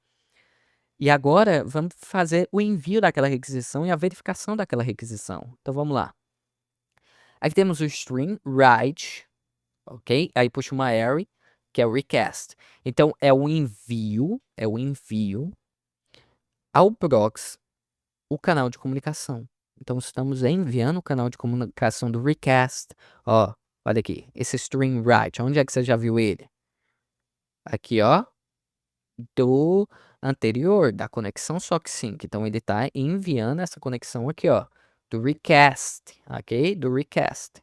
E agora vamos fazer o envio daquela requisição e a verificação daquela requisição. Então vamos lá. Aqui temos o string write, ok? Aí puxa uma array, que é o request. Então é o envio ao proxy o canal de comunicação. Então estamos enviando o canal de comunicação do request. Ó, olha aqui, esse string write, onde é que você já viu ele? Aqui, ó, do anterior, da conexão SOC 5. Então ele está enviando essa conexão aqui, ó, do request, ok? Do request.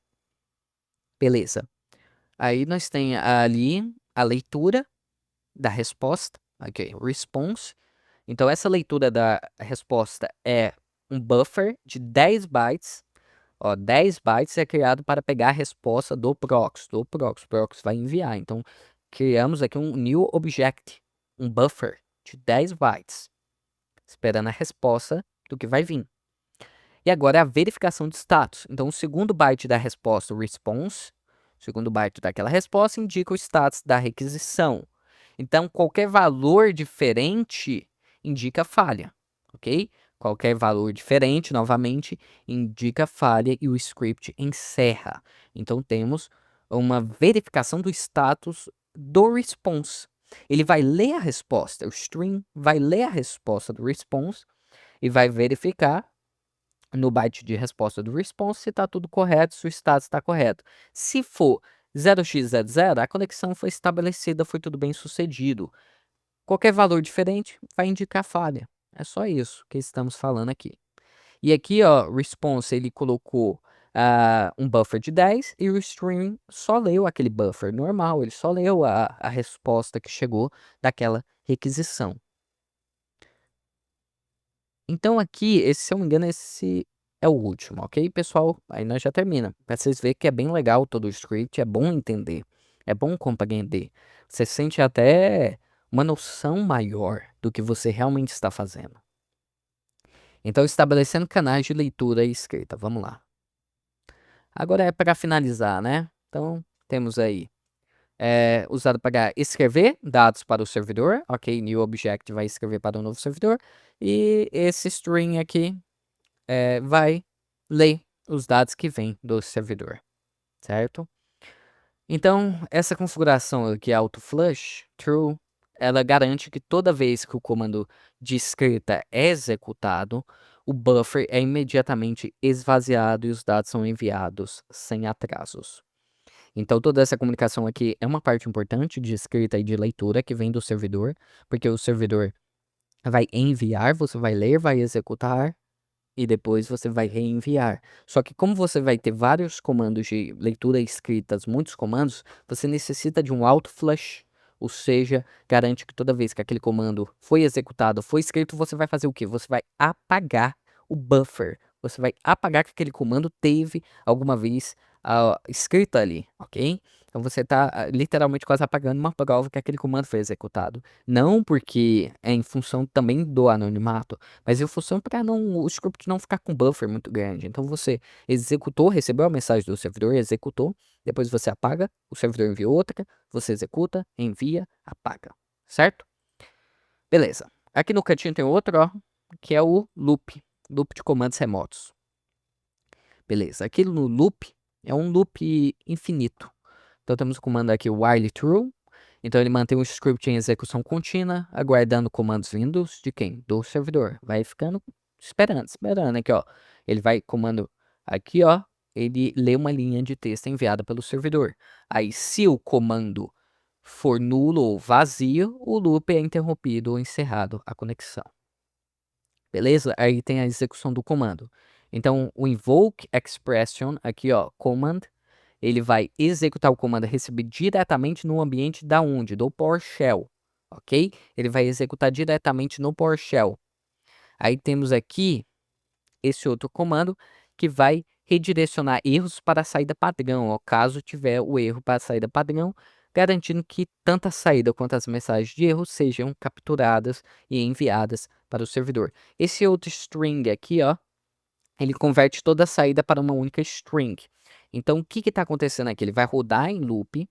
Beleza. Aí nós tem ali a leitura da resposta, ok? Response. Então essa leitura da resposta é um buffer de 10 bytes. Ó, 10 bytes é criado para pegar a resposta do proxy. O proxy vai enviar. Então criamos aqui um new object, um buffer de 10 bytes, esperando a resposta do que vai vir. E agora é a verificação de status. Então, o segundo byte da resposta, o response, o segundo byte daquela resposta indica o status da requisição. Então, qualquer valor diferente indica falha, ok? Qualquer valor diferente, novamente, indica falha e o script encerra. Então, temos uma verificação do status do response. Ele vai ler a resposta, o string vai ler a resposta do response e vai verificar no byte de resposta do response se está tudo correto, se o status está correto. Se for 0x00, a conexão foi estabelecida, foi tudo bem sucedido. Qualquer valor diferente vai indicar falha. É só isso que estamos falando aqui. E aqui, ó, response, ele colocou um buffer de 10 e o string só leu aquele buffer normal, ele só leu a resposta que chegou daquela requisição. Então aqui, se eu não me engano, é o último, ok, pessoal? Aí nós já termina. Pra vocês verem que é bem legal todo o script, é bom entender, é bom compreender. Você sente até uma noção maior do que você realmente está fazendo. Então, estabelecendo canais de leitura e escrita. Vamos lá. Agora é para finalizar, né? Então, temos aí usado para escrever dados para o servidor. Ok, new object vai escrever para o novo servidor. E esse string aqui vai ler os dados que vêm do servidor, certo? Então, essa configuração aqui, auto-flush, true, ela garante que toda vez que o comando de escrita é executado, o buffer é imediatamente esvaziado e os dados são enviados sem atrasos. Então, toda essa comunicação aqui é uma parte importante de escrita e de leitura que vem do servidor, porque o servidor vai enviar, você vai ler, vai executar, e depois você vai reenviar. Só que como você vai ter vários comandos de leitura escritas, muitos comandos, você necessita de um auto flush, ou seja, garante que toda vez que aquele comando foi executado, foi escrito, você vai fazer o quê? Você vai apagar o buffer. Você vai apagar que aquele comando teve alguma vez escrita ali, ok? Então você está literalmente quase apagando uma prova que aquele comando foi executado. Não porque é em função também do anonimato, mas em função para o script não ficar com buffer muito grande. Então você executou, recebeu a mensagem do servidor, executou, depois você apaga, o servidor envia outra, você executa, envia, apaga, certo? Beleza. Aqui no cantinho tem outro, ó, que é o loop de comandos remotos. Beleza. Aqui no loop é um loop infinito. Então temos o comando aqui while true. Então ele mantém o script em execução contínua, aguardando comandos vindos de quem? Do servidor. Vai ficando esperando aqui, ó. Ele vai comando aqui, ó. Ele lê uma linha de texto enviada pelo servidor. Aí, se o comando for nulo ou vazio, o loop é interrompido ou encerrado a conexão. Beleza? Aí tem a execução do comando. Então, o invoke expression aqui, ó, command, ele vai executar o comando recebido diretamente no ambiente da onde? Do PowerShell, ok? Ele vai executar diretamente no PowerShell. Aí temos aqui esse outro comando que vai redirecionar erros para a saída padrão, ó, caso tiver o erro para a saída padrão, garantindo que tanto a saída quanto as mensagens de erro sejam capturadas e enviadas para o servidor. Esse outro string aqui, ó, ele converte toda a saída para uma única string. Então, o que está acontecendo aqui? Ele vai rodar em loop.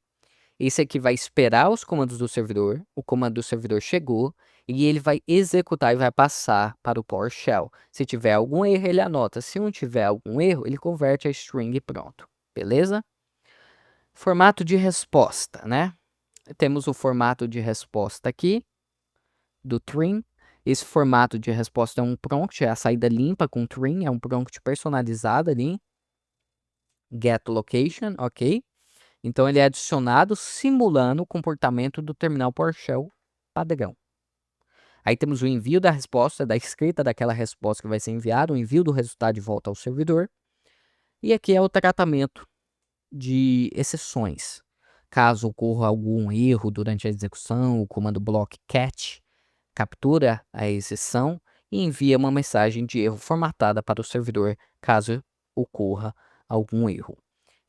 Esse aqui vai esperar os comandos do servidor. O comando do servidor chegou. E ele vai executar e vai passar para o PowerShell. Se tiver algum erro, ele anota. Se não tiver algum erro, ele converte a string e pronto. Beleza? Formato de resposta, né? Temos o formato de resposta aqui do trim. Esse formato de resposta é um prompt, é a saída limpa com trim, é um prompt personalizado ali. Get location, ok? Então ele é adicionado simulando o comportamento do terminal PowerShell padrão. Aí temos o envio da resposta, da escrita daquela resposta que vai ser enviada, o envio do resultado de volta ao servidor. E aqui é o tratamento de exceções. Caso ocorra algum erro durante a execução, o comando block catch captura a exceção e envia uma mensagem de erro formatada para o servidor caso ocorra algum erro.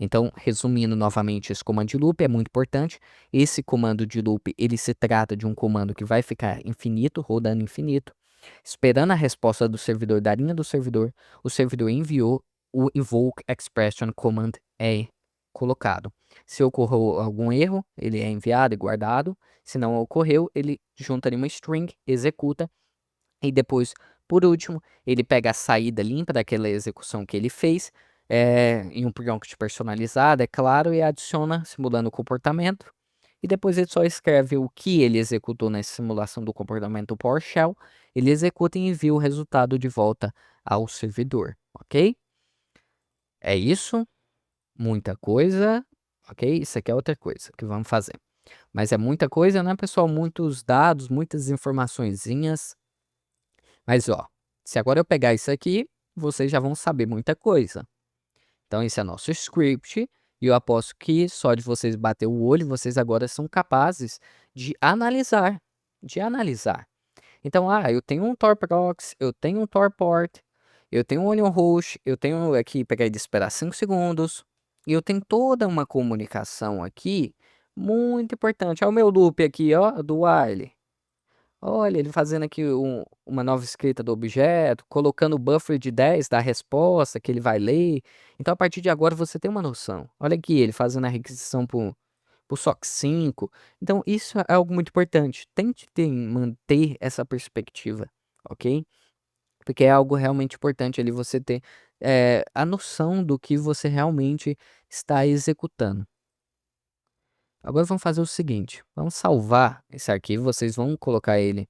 Então, resumindo novamente, esse comando de loop é muito importante. Esse comando de loop, ele se trata de um comando que vai ficar infinito, rodando infinito, esperando a resposta do servidor da linha do servidor. O servidor enviou, o invoke expression command é colocado. Se ocorreu algum erro, ele é enviado e guardado. Se não ocorreu, ele junta ali uma string, executa e depois, por último, ele pega a saída limpa daquela execução que ele fez, em um prompt personalizado, é claro, e adiciona simulando o comportamento. E depois ele só escreve o que ele executou nessa simulação do comportamento do PowerShell. Ele executa e envia o resultado de volta ao servidor, ok? É isso, muita coisa, ok? Isso aqui é outra coisa que vamos fazer. Mas é muita coisa, né, pessoal? Muitos dados, muitas informaçõezinhas. Mas, ó, se agora eu pegar isso aqui, vocês já vão saber muita coisa. Então, esse é nosso script. E eu aposto que só de vocês bater o olho, vocês agora são capazes de analisar. De analisar. Então, eu tenho um Tor proxy, eu tenho um Tor port, eu tenho um onion host, eu tenho aqui para ele esperar 5 segundos, e eu tenho toda uma comunicação aqui muito importante. Olha o meu loop aqui, ó, do while. Olha, ele fazendo aqui uma nova escrita do objeto, colocando o buffer de 10 da resposta que ele vai ler. Então, a partir de agora, você tem uma noção. Olha aqui, ele fazendo a requisição por SOC 5. Então, isso é algo muito importante. Tente manter essa perspectiva, ok? Porque é algo realmente importante ali você ter a noção do que você realmente está executando. Agora vamos fazer o seguinte, vamos salvar esse arquivo, vocês vão colocar ele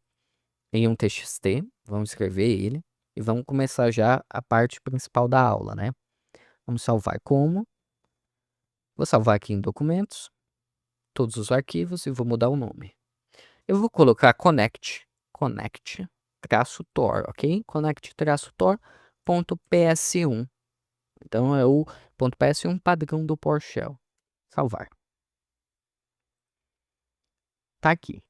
em um TXT, vamos escrever ele e vamos começar já a parte principal da aula, né? Vamos salvar como, vou salvar aqui em documentos, todos os arquivos e vou mudar o nome. Eu vou colocar connect-tor, ok? Connect-tor.ps1. Então é o .ps1 padrão do PowerShell. Salvar. Tá aqui.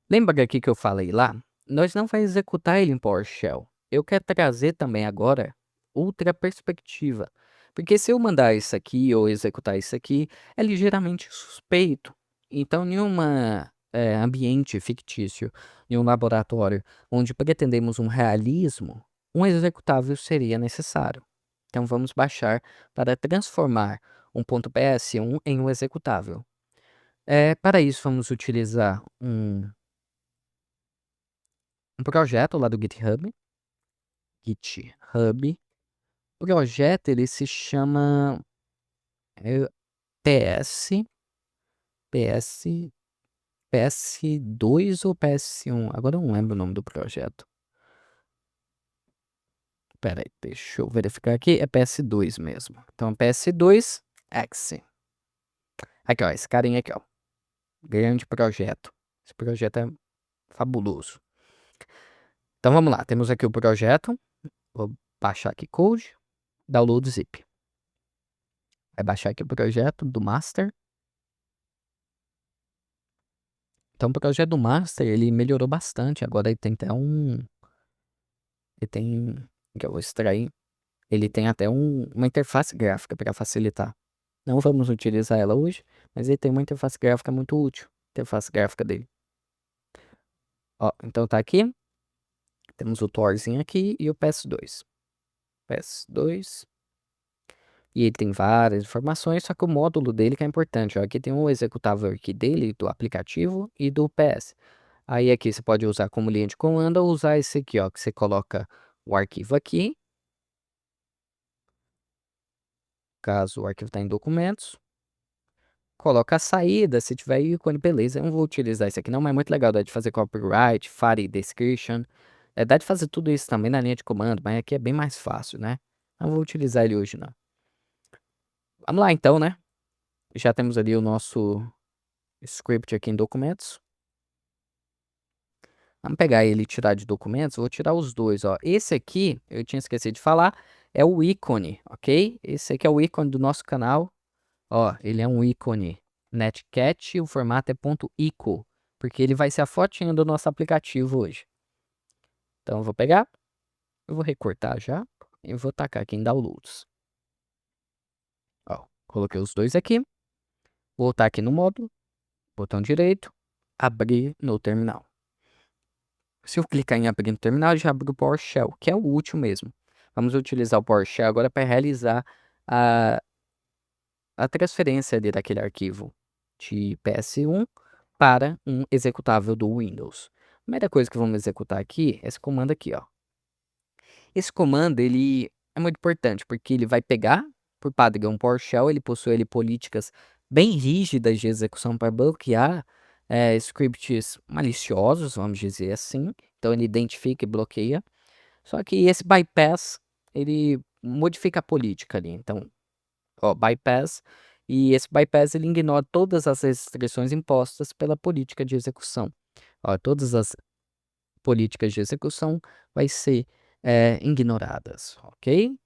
Lembra aqui que eu falei lá? Nós não vai executar ele em PowerShell. Eu quero trazer também agora outra perspectiva. Porque se eu mandar isso aqui ou executar isso aqui, é ligeiramente suspeito. Então, em um ambiente fictício, em um laboratório onde pretendemos um realismo, um executável seria necessário. Então, vamos baixar para transformar um .ps1 em um executável. Para isso, vamos utilizar um projeto lá do GitHub. O projeto ele se chama PS, PS, PS2 ou PS1. Agora eu não lembro o nome do projeto. Espera aí, deixa eu verificar aqui. É PS2 mesmo. Então, PS2 Exe. Aqui, ó, esse carinha aqui, ó. Grande projeto. Esse projeto é fabuloso. Então, vamos lá. Temos aqui o projeto. Vou baixar aqui code. Download zip. Vai baixar aqui o projeto do master. Então, o projeto do master, ele melhorou bastante. Agora ele tem até ele tem, que eu vou extrair, ele tem até uma interface gráfica para facilitar. Não vamos utilizar ela hoje, mas ele tem uma interface gráfica muito útil. Interface gráfica dele. Ó, então tá aqui. Temos o Thorzinho aqui e o PS2. PS2. E ele tem várias informações, só que o módulo dele que é importante. Ó, aqui tem um executável aqui dele, do aplicativo e do PS. Aí aqui você pode usar como linha de comando ou usar esse aqui, ó, que você coloca o arquivo aqui. Caso o arquivo está em documentos. Coloca a saída, se tiver ícone, beleza. Eu não vou utilizar isso aqui não, mas é muito legal. Dá de fazer copyright, file description. Dá de fazer tudo isso também na linha de comando, mas aqui é bem mais fácil, né? Não vou utilizar ele hoje, não. Vamos lá então, né? Já temos ali o nosso script aqui em documentos. Vamos pegar ele e tirar de documentos. Vou tirar os dois, ó. Esse aqui, eu tinha esquecido de falar, é o ícone, ok? Esse aqui é o ícone do nosso canal. Ó, ele é um ícone Netcat, o formato é .ico, porque ele vai ser a fotinha do nosso aplicativo hoje. Então eu vou pegar, eu vou recortar já e vou tacar aqui em downloads. Ó, coloquei os dois aqui. Vou voltar aqui no módulo, botão direito, abrir no terminal. Se eu clicar em abrir no terminal, já abre o PowerShell, que é o útil mesmo. Vamos utilizar o PowerShell agora para realizar a transferência ali daquele arquivo de PS1 para um executável do Windows. A primeira coisa que vamos executar aqui é esse comando aqui, ó. Esse comando ele é muito importante porque ele vai pegar por padrão PowerShell, ele possui ali, políticas bem rígidas de execução para bloquear scripts maliciosos, vamos dizer assim. Então ele identifica e bloqueia. Só que esse bypass ele modifica a política ali. Então, ó, bypass, e esse bypass ele ignora todas as restrições impostas pela política de execução. Ó, todas as políticas de execução vai ser ignoradas, ok?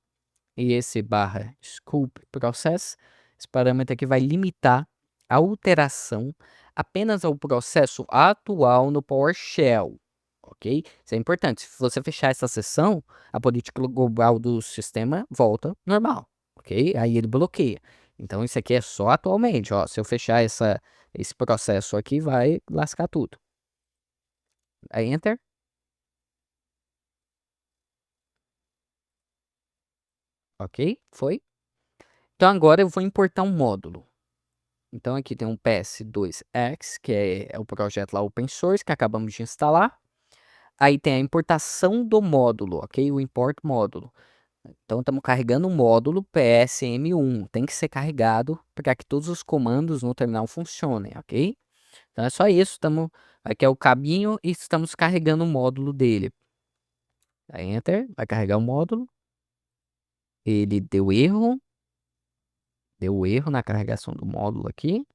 E esse barra scope process, esse parâmetro aqui vai limitar a alteração apenas ao processo atual no PowerShell. ok? Isso é importante. Se você fechar essa sessão, a política global do sistema volta normal, ok? Aí ele bloqueia. Então isso aqui é só atualmente, ó. Se eu fechar esse processo aqui, vai lascar tudo. Aí Enter. Ok? Foi? Então agora eu vou importar um módulo. Então aqui tem um PS2X, que é o projeto lá open source que acabamos de instalar. Aí tem a importação do módulo, ok? O import módulo. Então estamos carregando o módulo PSM1. Tem que ser carregado para que todos os comandos no terminal funcionem, ok? Então é só isso. Aqui é o caminho e estamos carregando o módulo dele. Aí Enter, vai carregar o módulo. Ele deu erro na carregação do módulo aqui.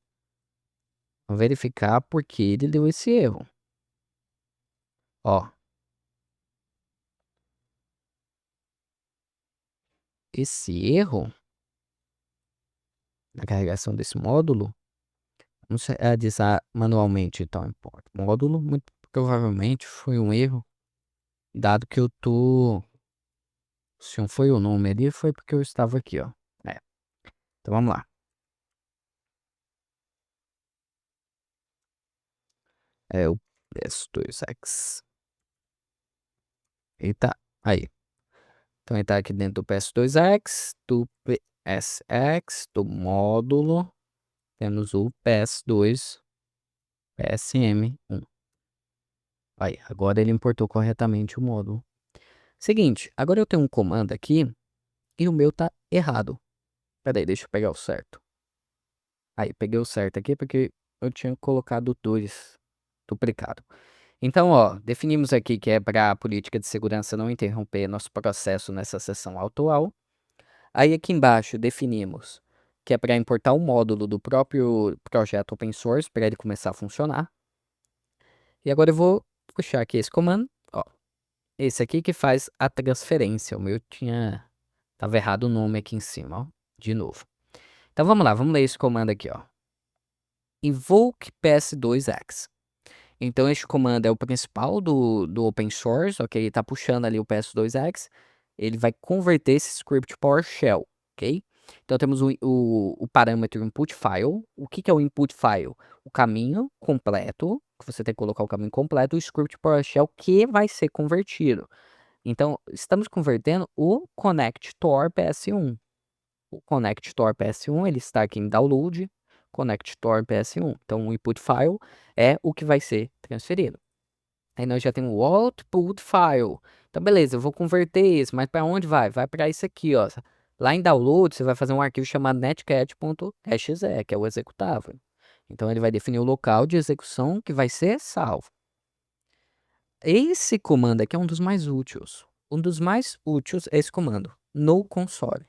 Vamos verificar por que ele deu esse erro. Ó, esse erro na carregação desse módulo, vamos realizar manualmente, então, import módulo. Muito provavelmente foi um erro, dado que eu tô. Se não foi o nome ali, foi porque eu estava aqui, ó. É. Então vamos lá. É o PS2X. Eita, aí. Então ele tá aqui dentro do PS2X, do PSX, do módulo. Temos o PS2, PSM1. Aí, agora ele importou corretamente o módulo. Seguinte, agora eu tenho um comando aqui e o meu tá errado. Pera aí, deixa eu pegar o certo. Aí, peguei o certo aqui porque eu tinha colocado dois duplicado. Então, ó, definimos aqui que é para a política de segurança não interromper nosso processo nessa sessão atual. Aí aqui embaixo definimos que é para importar o módulo do próprio projeto open source para ele começar a funcionar. E agora eu vou puxar aqui esse comando, ó. Esse aqui que faz a transferência. O meu tava errado o nome aqui em cima, ó. De novo. Então vamos lá, vamos ler esse comando aqui, ó. Invoke PS2X. Então este comando é o principal do open source, ok? Ele tá puxando ali o PS2X. Ele vai converter esse script PowerShell, ok? Então temos o parâmetro input file. O que é o input file? O caminho completo, que você tem que colocar o caminho completo, o script PowerShell que vai ser convertido. Então, estamos convertendo o connector PS1. O connector PS1, ele está aqui em download, connector PS1. Então, o input file é o que vai ser transferido. Aí nós já temos o output file. Então, beleza, eu vou converter isso, mas para onde vai? Vai para isso aqui, ó. Lá em download, você vai fazer um arquivo chamado netcat.exe, que é o executável. Então, ele vai definir o local de execução que vai ser salvo. Esse comando aqui é um dos mais úteis. Um dos mais úteis é esse comando, no console.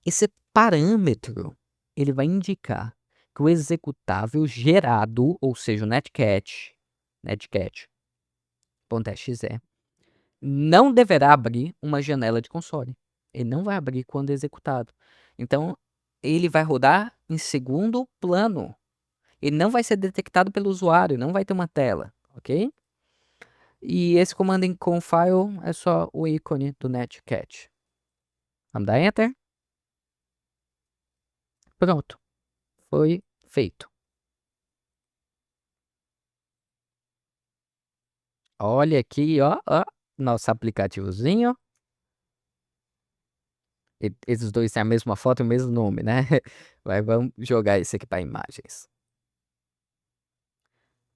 Esse parâmetro, ele vai indicar que o executável gerado, ou seja, o netcat.exe, não deverá abrir uma janela de console. Ele não vai abrir quando executado. Então, ele vai rodar em segundo plano. Ele não vai ser detectado pelo usuário, não vai ter uma tela, ok? E esse comando em confile é só o ícone do netcat. Vamos dar Enter. Pronto. Foi feito. Olha aqui, ó, nosso aplicativozinho. Esses dois têm a mesma foto e o mesmo nome, né? Mas vamos jogar esse aqui para imagens.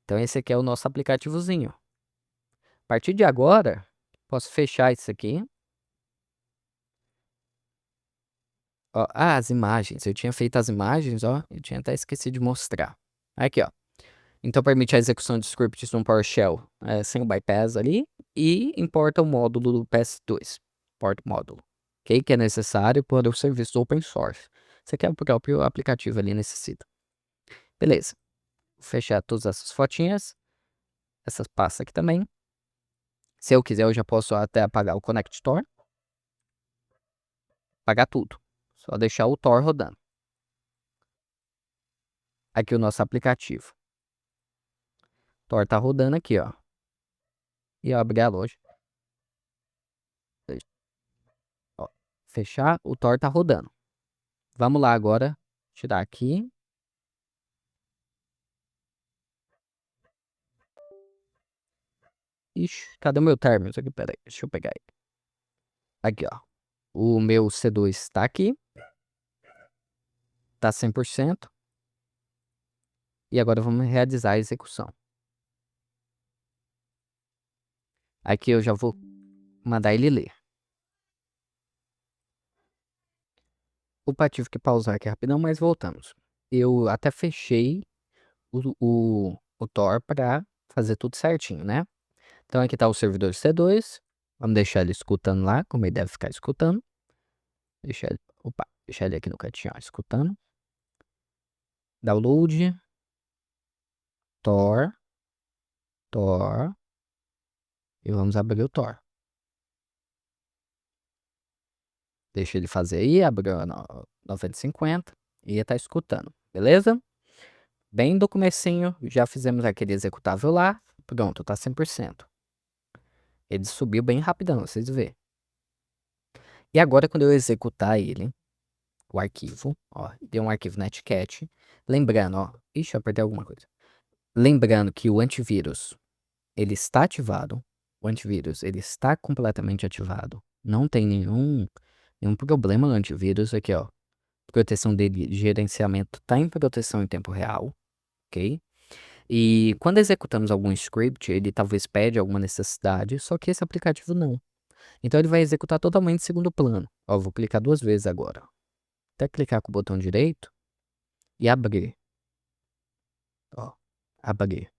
Então esse aqui é o nosso aplicativozinho. A partir de agora, posso fechar isso aqui. Ó, as imagens. Eu tinha feito as imagens, ó. Eu tinha até esquecido de mostrar. Aqui, ó. Então permite a execução de scripts no PowerShell sem o bypass ali e importa o módulo do PS2, import módulo, ok? Que é necessário para o serviço open source. Isso aqui é o próprio aplicativo ali necessita. Beleza. Vou fechar todas essas fotinhas, essas pastas aqui também. Se eu quiser, eu já posso até apagar o connector, apagar tudo. Só deixar o Tor rodando. Aqui o nosso aplicativo. Tor tá rodando aqui, ó. e eu abrir a loja. Ó, fechar, o Thor tá rodando. Vamos lá agora, tirar aqui. Ixi, cadê o meu termos aqui? Pera aí, deixa eu pegar ele. Aqui, ó. O meu C2 tá aqui. Tá 100%. E agora vamos realizar a execução. Aqui eu já vou mandar ele ler. Opa, tive que pausar aqui rapidão, mas voltamos. Eu até fechei o Tor para fazer tudo certinho, né? Então aqui tá o servidor C2. Vamos deixar ele escutando lá, como ele deve ficar escutando. Deixar ele aqui no cantinho, ó, escutando. Download. Tor. E vamos abrir o Tor. Deixa ele fazer aí, abriu a 950 e tá escutando, beleza? Bem do comecinho, já fizemos aquele executável lá, pronto, tá 100%. Ele subiu bem rapidão, vocês verem. E agora quando eu executar ele, o arquivo, ó, deu um arquivo netcat, lembrando, ó, ixi, eu apertei alguma coisa. Lembrando que o antivírus, ele está ativado, o antivírus, ele está completamente ativado, não tem nenhum problema no antivírus, aqui ó, proteção dele, gerenciamento tá em proteção em tempo real, ok? E quando executamos algum script, ele talvez pede alguma necessidade, só que esse aplicativo não. Então ele vai executar totalmente em segundo plano. Ó, vou clicar 2 vezes agora. Até clicar com o botão direito e abrir. Ó, abrir.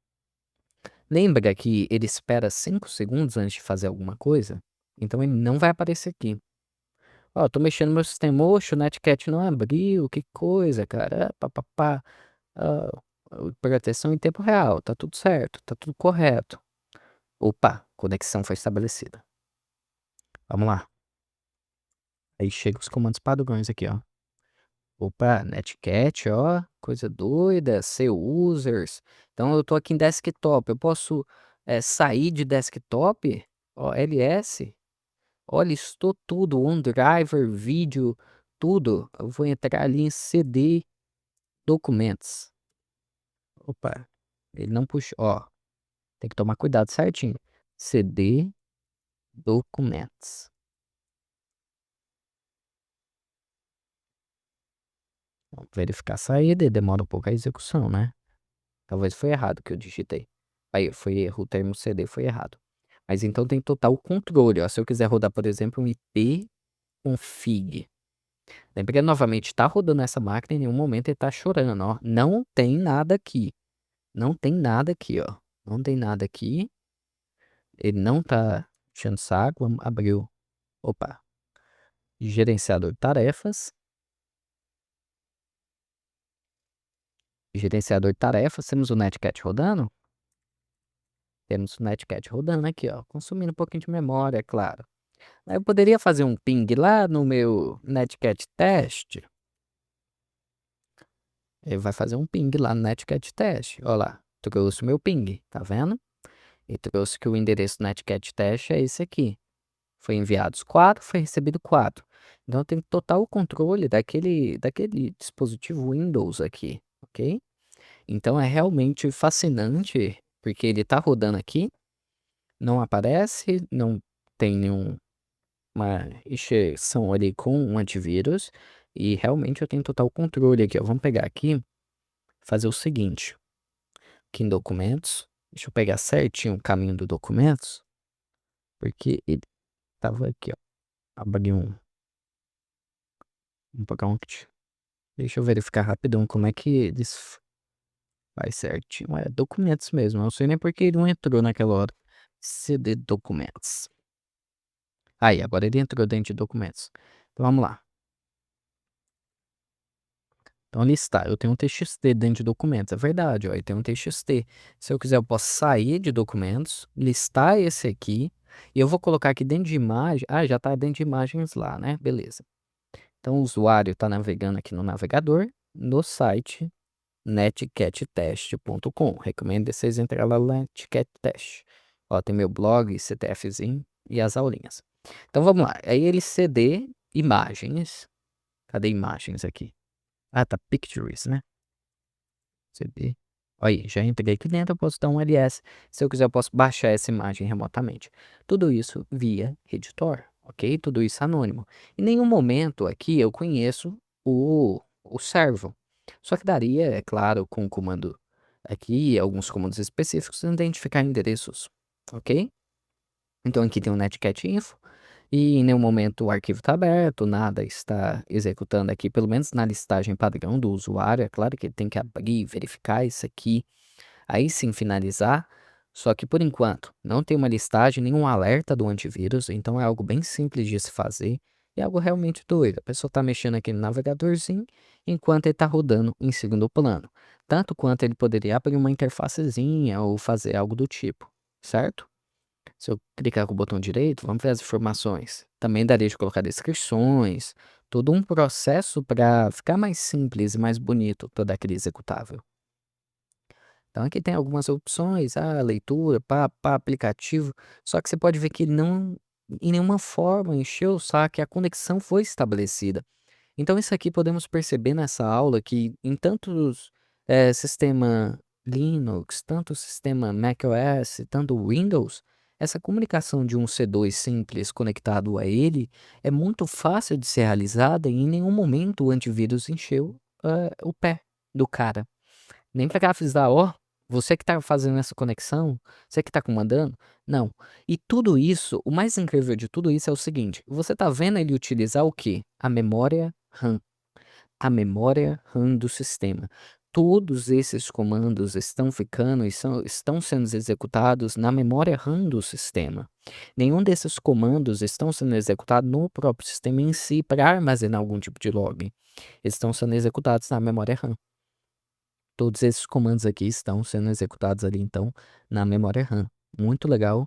Lembra que ele espera 5 segundos antes de fazer alguma coisa? Então ele não vai aparecer aqui. Ó, tô mexendo no meu sistema, oxe, o Netcat não abriu, que coisa, cara. Papapá. Ah, proteção em tempo real, tá tudo certo, tá tudo correto. Opa, conexão foi estabelecida. Vamos lá. Aí chega os comandos padrões aqui, ó. Opa, netcat, ó, coisa doida, seu users. Então eu tô aqui em desktop, eu posso sair de desktop, ó, ls. Olha, listou tudo, OneDriver, vídeo, tudo. Eu vou entrar ali em CD, documentos. Opa, ele não puxou, ó, tem que tomar cuidado certinho. CD, documentos. Vamos verificar a saída e demora um pouco a execução, né? Talvez foi errado que eu digitei. Aí, foi erro, o termo CD foi errado. Mas então tem total controle, ó. Se eu quiser rodar, por exemplo, um ipconfig. Lembrando novamente, tá rodando essa máquina, em nenhum momento ele tá chorando, ó. Não tem nada aqui. Não tem nada aqui, ó. Não tem nada aqui. Ele não tá enchendo saco. Vamos abrir o... Opa. Gerenciador de tarefas. Gerenciador de tarefas. Temos o Netcat rodando. Temos o Netcat rodando aqui, ó. Consumindo um pouquinho de memória, é claro. Aí eu poderia fazer um ping lá no meu Netcat teste. Ele vai fazer um ping lá no Netcat teste. Olha lá, trouxe o meu ping, tá vendo? E trouxe que o endereço do Netcat teste é esse aqui. Foi enviados 4, foi recebido 4. Então eu tenho total controle daquele dispositivo Windows aqui, ok? Então é realmente fascinante, porque ele tá rodando aqui, não aparece, não tem nenhuma injeção ali com um antivírus, e realmente eu tenho total controle aqui, ó. Vamos pegar aqui, fazer o seguinte, aqui em documentos, deixa eu pegar certinho o caminho do documentos, porque ele tava aqui, ó, abri um prompt. Deixa eu verificar rapidão como é que eles faz certinho. É documentos mesmo. Eu não sei nem porque ele não entrou naquela hora. CD documentos. Aí, agora ele entrou dentro de documentos. Então vamos lá. Então listar. Eu tenho um TXT dentro de documentos. É verdade, ó. Eu tenho um TXT. Se eu quiser, eu posso sair de documentos, listar esse aqui. E eu vou colocar aqui dentro de imagem. Ah, já tá dentro de imagens lá, né? Beleza. Então o usuário tá navegando aqui no navegador, no site netcattest.com. Recomendo vocês entrarem lá no netcattest. Ó, tem meu blog, CTFzinho e as aulinhas. Então vamos lá. Aí ele CD imagens. Cadê imagens aqui? Ah, tá Pictures, né? CD. Aí, já entrei aqui dentro, eu posso dar um LS. Se eu quiser, eu posso baixar essa imagem remotamente. Tudo isso via Editor, ok? Tudo isso anônimo. Em nenhum momento aqui eu conheço o servo. Só que daria, é claro, com o comando aqui, alguns comandos específicos, identificar endereços, ok? Então aqui tem um netcat info. E em nenhum momento o arquivo está aberto, nada está executando aqui, pelo menos na listagem padrão do usuário. É claro que ele tem que abrir, verificar isso aqui, aí sim finalizar. Só que por enquanto não tem uma listagem, nenhum alerta do antivírus, então é algo bem simples de se fazer. E é algo realmente doido. A pessoa está mexendo aqui no navegadorzinho enquanto ele está rodando em segundo plano. Tanto quanto ele poderia abrir uma interfacezinha ou fazer algo do tipo, certo? Se eu clicar com o botão direito, vamos ver as informações. Também daria de colocar descrições, todo um processo para ficar mais simples e mais bonito todo aquele executável. Então aqui tem algumas opções, leitura, para aplicativo, só que você pode ver que ele não, em nenhuma forma encheu o saco e a conexão foi estabelecida. Então isso aqui podemos perceber nessa aula que em tantos sistema Linux, tanto sistema macOS, tanto Windows, essa comunicação de um C2 simples conectado a ele é muito fácil de ser realizada e em nenhum momento o antivírus encheu o pé do cara. Nem pra cá avisar, ó, você que tá fazendo essa conexão, você que tá comandando, não. E tudo isso, o mais incrível de tudo isso é o seguinte, você tá vendo ele utilizar o quê? A memória RAM. A memória RAM do sistema. Todos esses comandos estão ficando e estão sendo executados na memória RAM do sistema. Nenhum desses comandos estão sendo executados no próprio sistema em si para armazenar algum tipo de log. Eles estão sendo executados na memória RAM. Todos esses comandos aqui estão sendo executados ali, então, na memória RAM. Muito legal,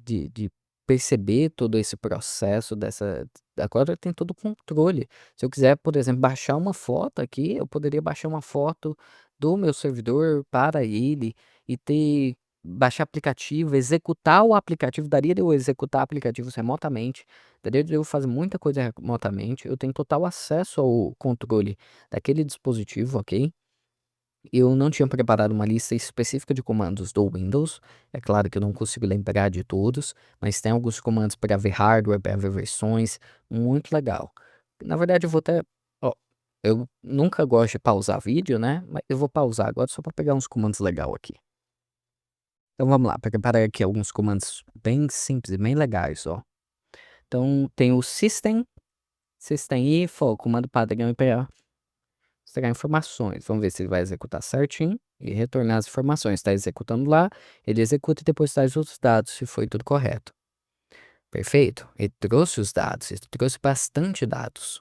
de perceber todo esse processo dessa. Agora tem todo o controle. Se eu quiser, por exemplo, baixar uma foto aqui, eu poderia baixar uma foto do meu servidor para ele e baixar aplicativo, executar o aplicativo, daria de eu executar aplicativos remotamente, daria de eu fazer muita coisa remotamente. Eu tenho total acesso ao controle daquele dispositivo, ok? Eu não tinha preparado uma lista específica de comandos do Windows. É claro que eu não consigo lembrar de todos, mas tem alguns comandos para ver hardware, para ver versões, muito legal. Na verdade, eu vou até. Ó, eu nunca gosto de pausar vídeo, né? Mas eu vou pausar agora só para pegar uns comandos legais aqui. Então vamos lá, preparar aqui alguns comandos bem simples e bem legais, ó. Então tem o system info, comando padrão IPA. Extrair informações. Vamos ver se ele vai executar certinho e retornar as informações. Está executando lá, ele executa e depois traz os dados se foi tudo correto. Perfeito? Ele trouxe os dados, ele trouxe bastante dados,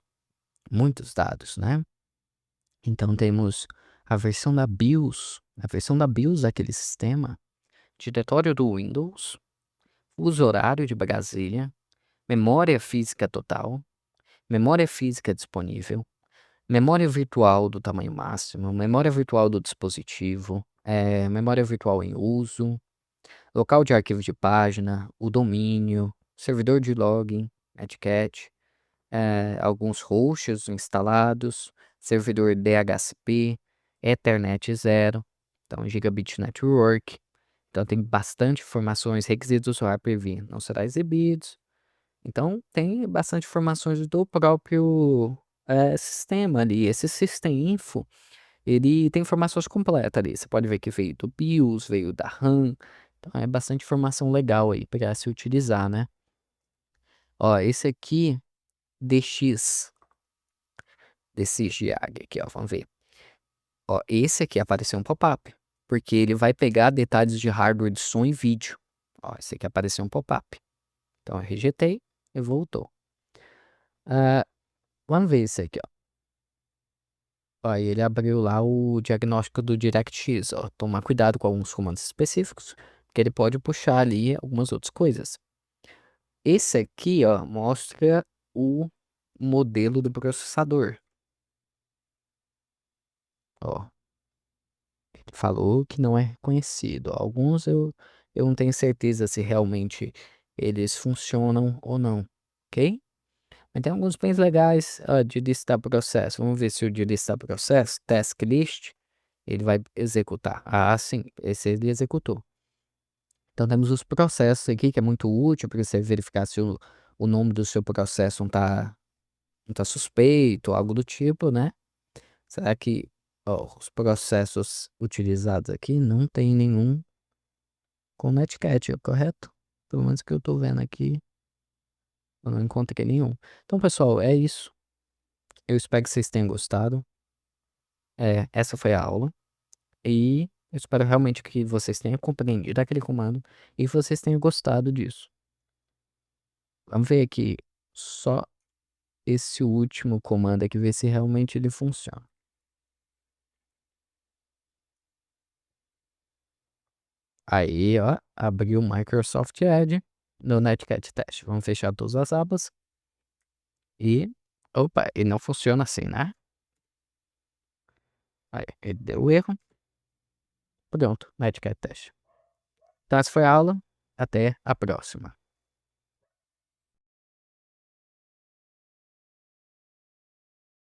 muitos dados, né? Então temos a versão da BIOS, a versão da BIOS daquele sistema, diretório do Windows, uso horário de Brasília, memória física total, memória física disponível, memória virtual do tamanho máximo, memória virtual do dispositivo, memória virtual em uso, local de arquivo de página, o domínio, servidor de login, Netcat, alguns hosts instalados, servidor DHCP, Ethernet 0, então Gigabit Network. Então tem bastante informações, requisitos do usuário preview não será exibidos. Então tem bastante informações do próprio sistema ali. Esse System Info, ele tem informações completas ali. Você pode ver que veio do BIOS, veio da RAM. Então é bastante informação legal aí para se utilizar, né? Ó, esse aqui, DX, DCGAG aqui, ó, vamos ver. Ó, esse aqui apareceu um pop-up, porque ele vai pegar detalhes de hardware de som e vídeo. Ó, esse aqui apareceu um pop-up. Então eu rejetei e voltou. Ah, vamos ver esse aqui, ó. Aí ele abriu lá o diagnóstico do DirectX, ó. Tomar cuidado com alguns comandos específicos, porque ele pode puxar ali algumas outras coisas. Esse aqui, ó, mostra o modelo do processador. Ó, ele falou que não é reconhecido. Alguns eu eu não tenho certeza se realmente eles funcionam ou não, ok? Mas tem alguns bem legais de listar processo. Vamos ver se o de listar processo, task list, ele vai executar. Ah, sim, esse ele executou. Então temos os processos aqui, que é muito útil para você verificar se o nome do seu processo não tá suspeito, ou algo do tipo, né? Será que ó, os processos utilizados aqui não tem nenhum com Netcat, correto? Pelo menos que eu tô vendo aqui, eu não encontrei nenhum. Então, pessoal, é isso. Eu espero que vocês tenham gostado. Essa foi a aula. E eu espero realmente que vocês tenham compreendido aquele comando e vocês tenham gostado disso. Vamos ver aqui só esse último comando aqui, ver se realmente ele funciona. Aí, ó, abriu o Microsoft Edge no Netcat Test. Vamos fechar todas as abas. E, opa, e não funciona assim, né? Aí, ele deu erro. Pronto, Netcat Test. Então, essa foi a aula. Até a próxima.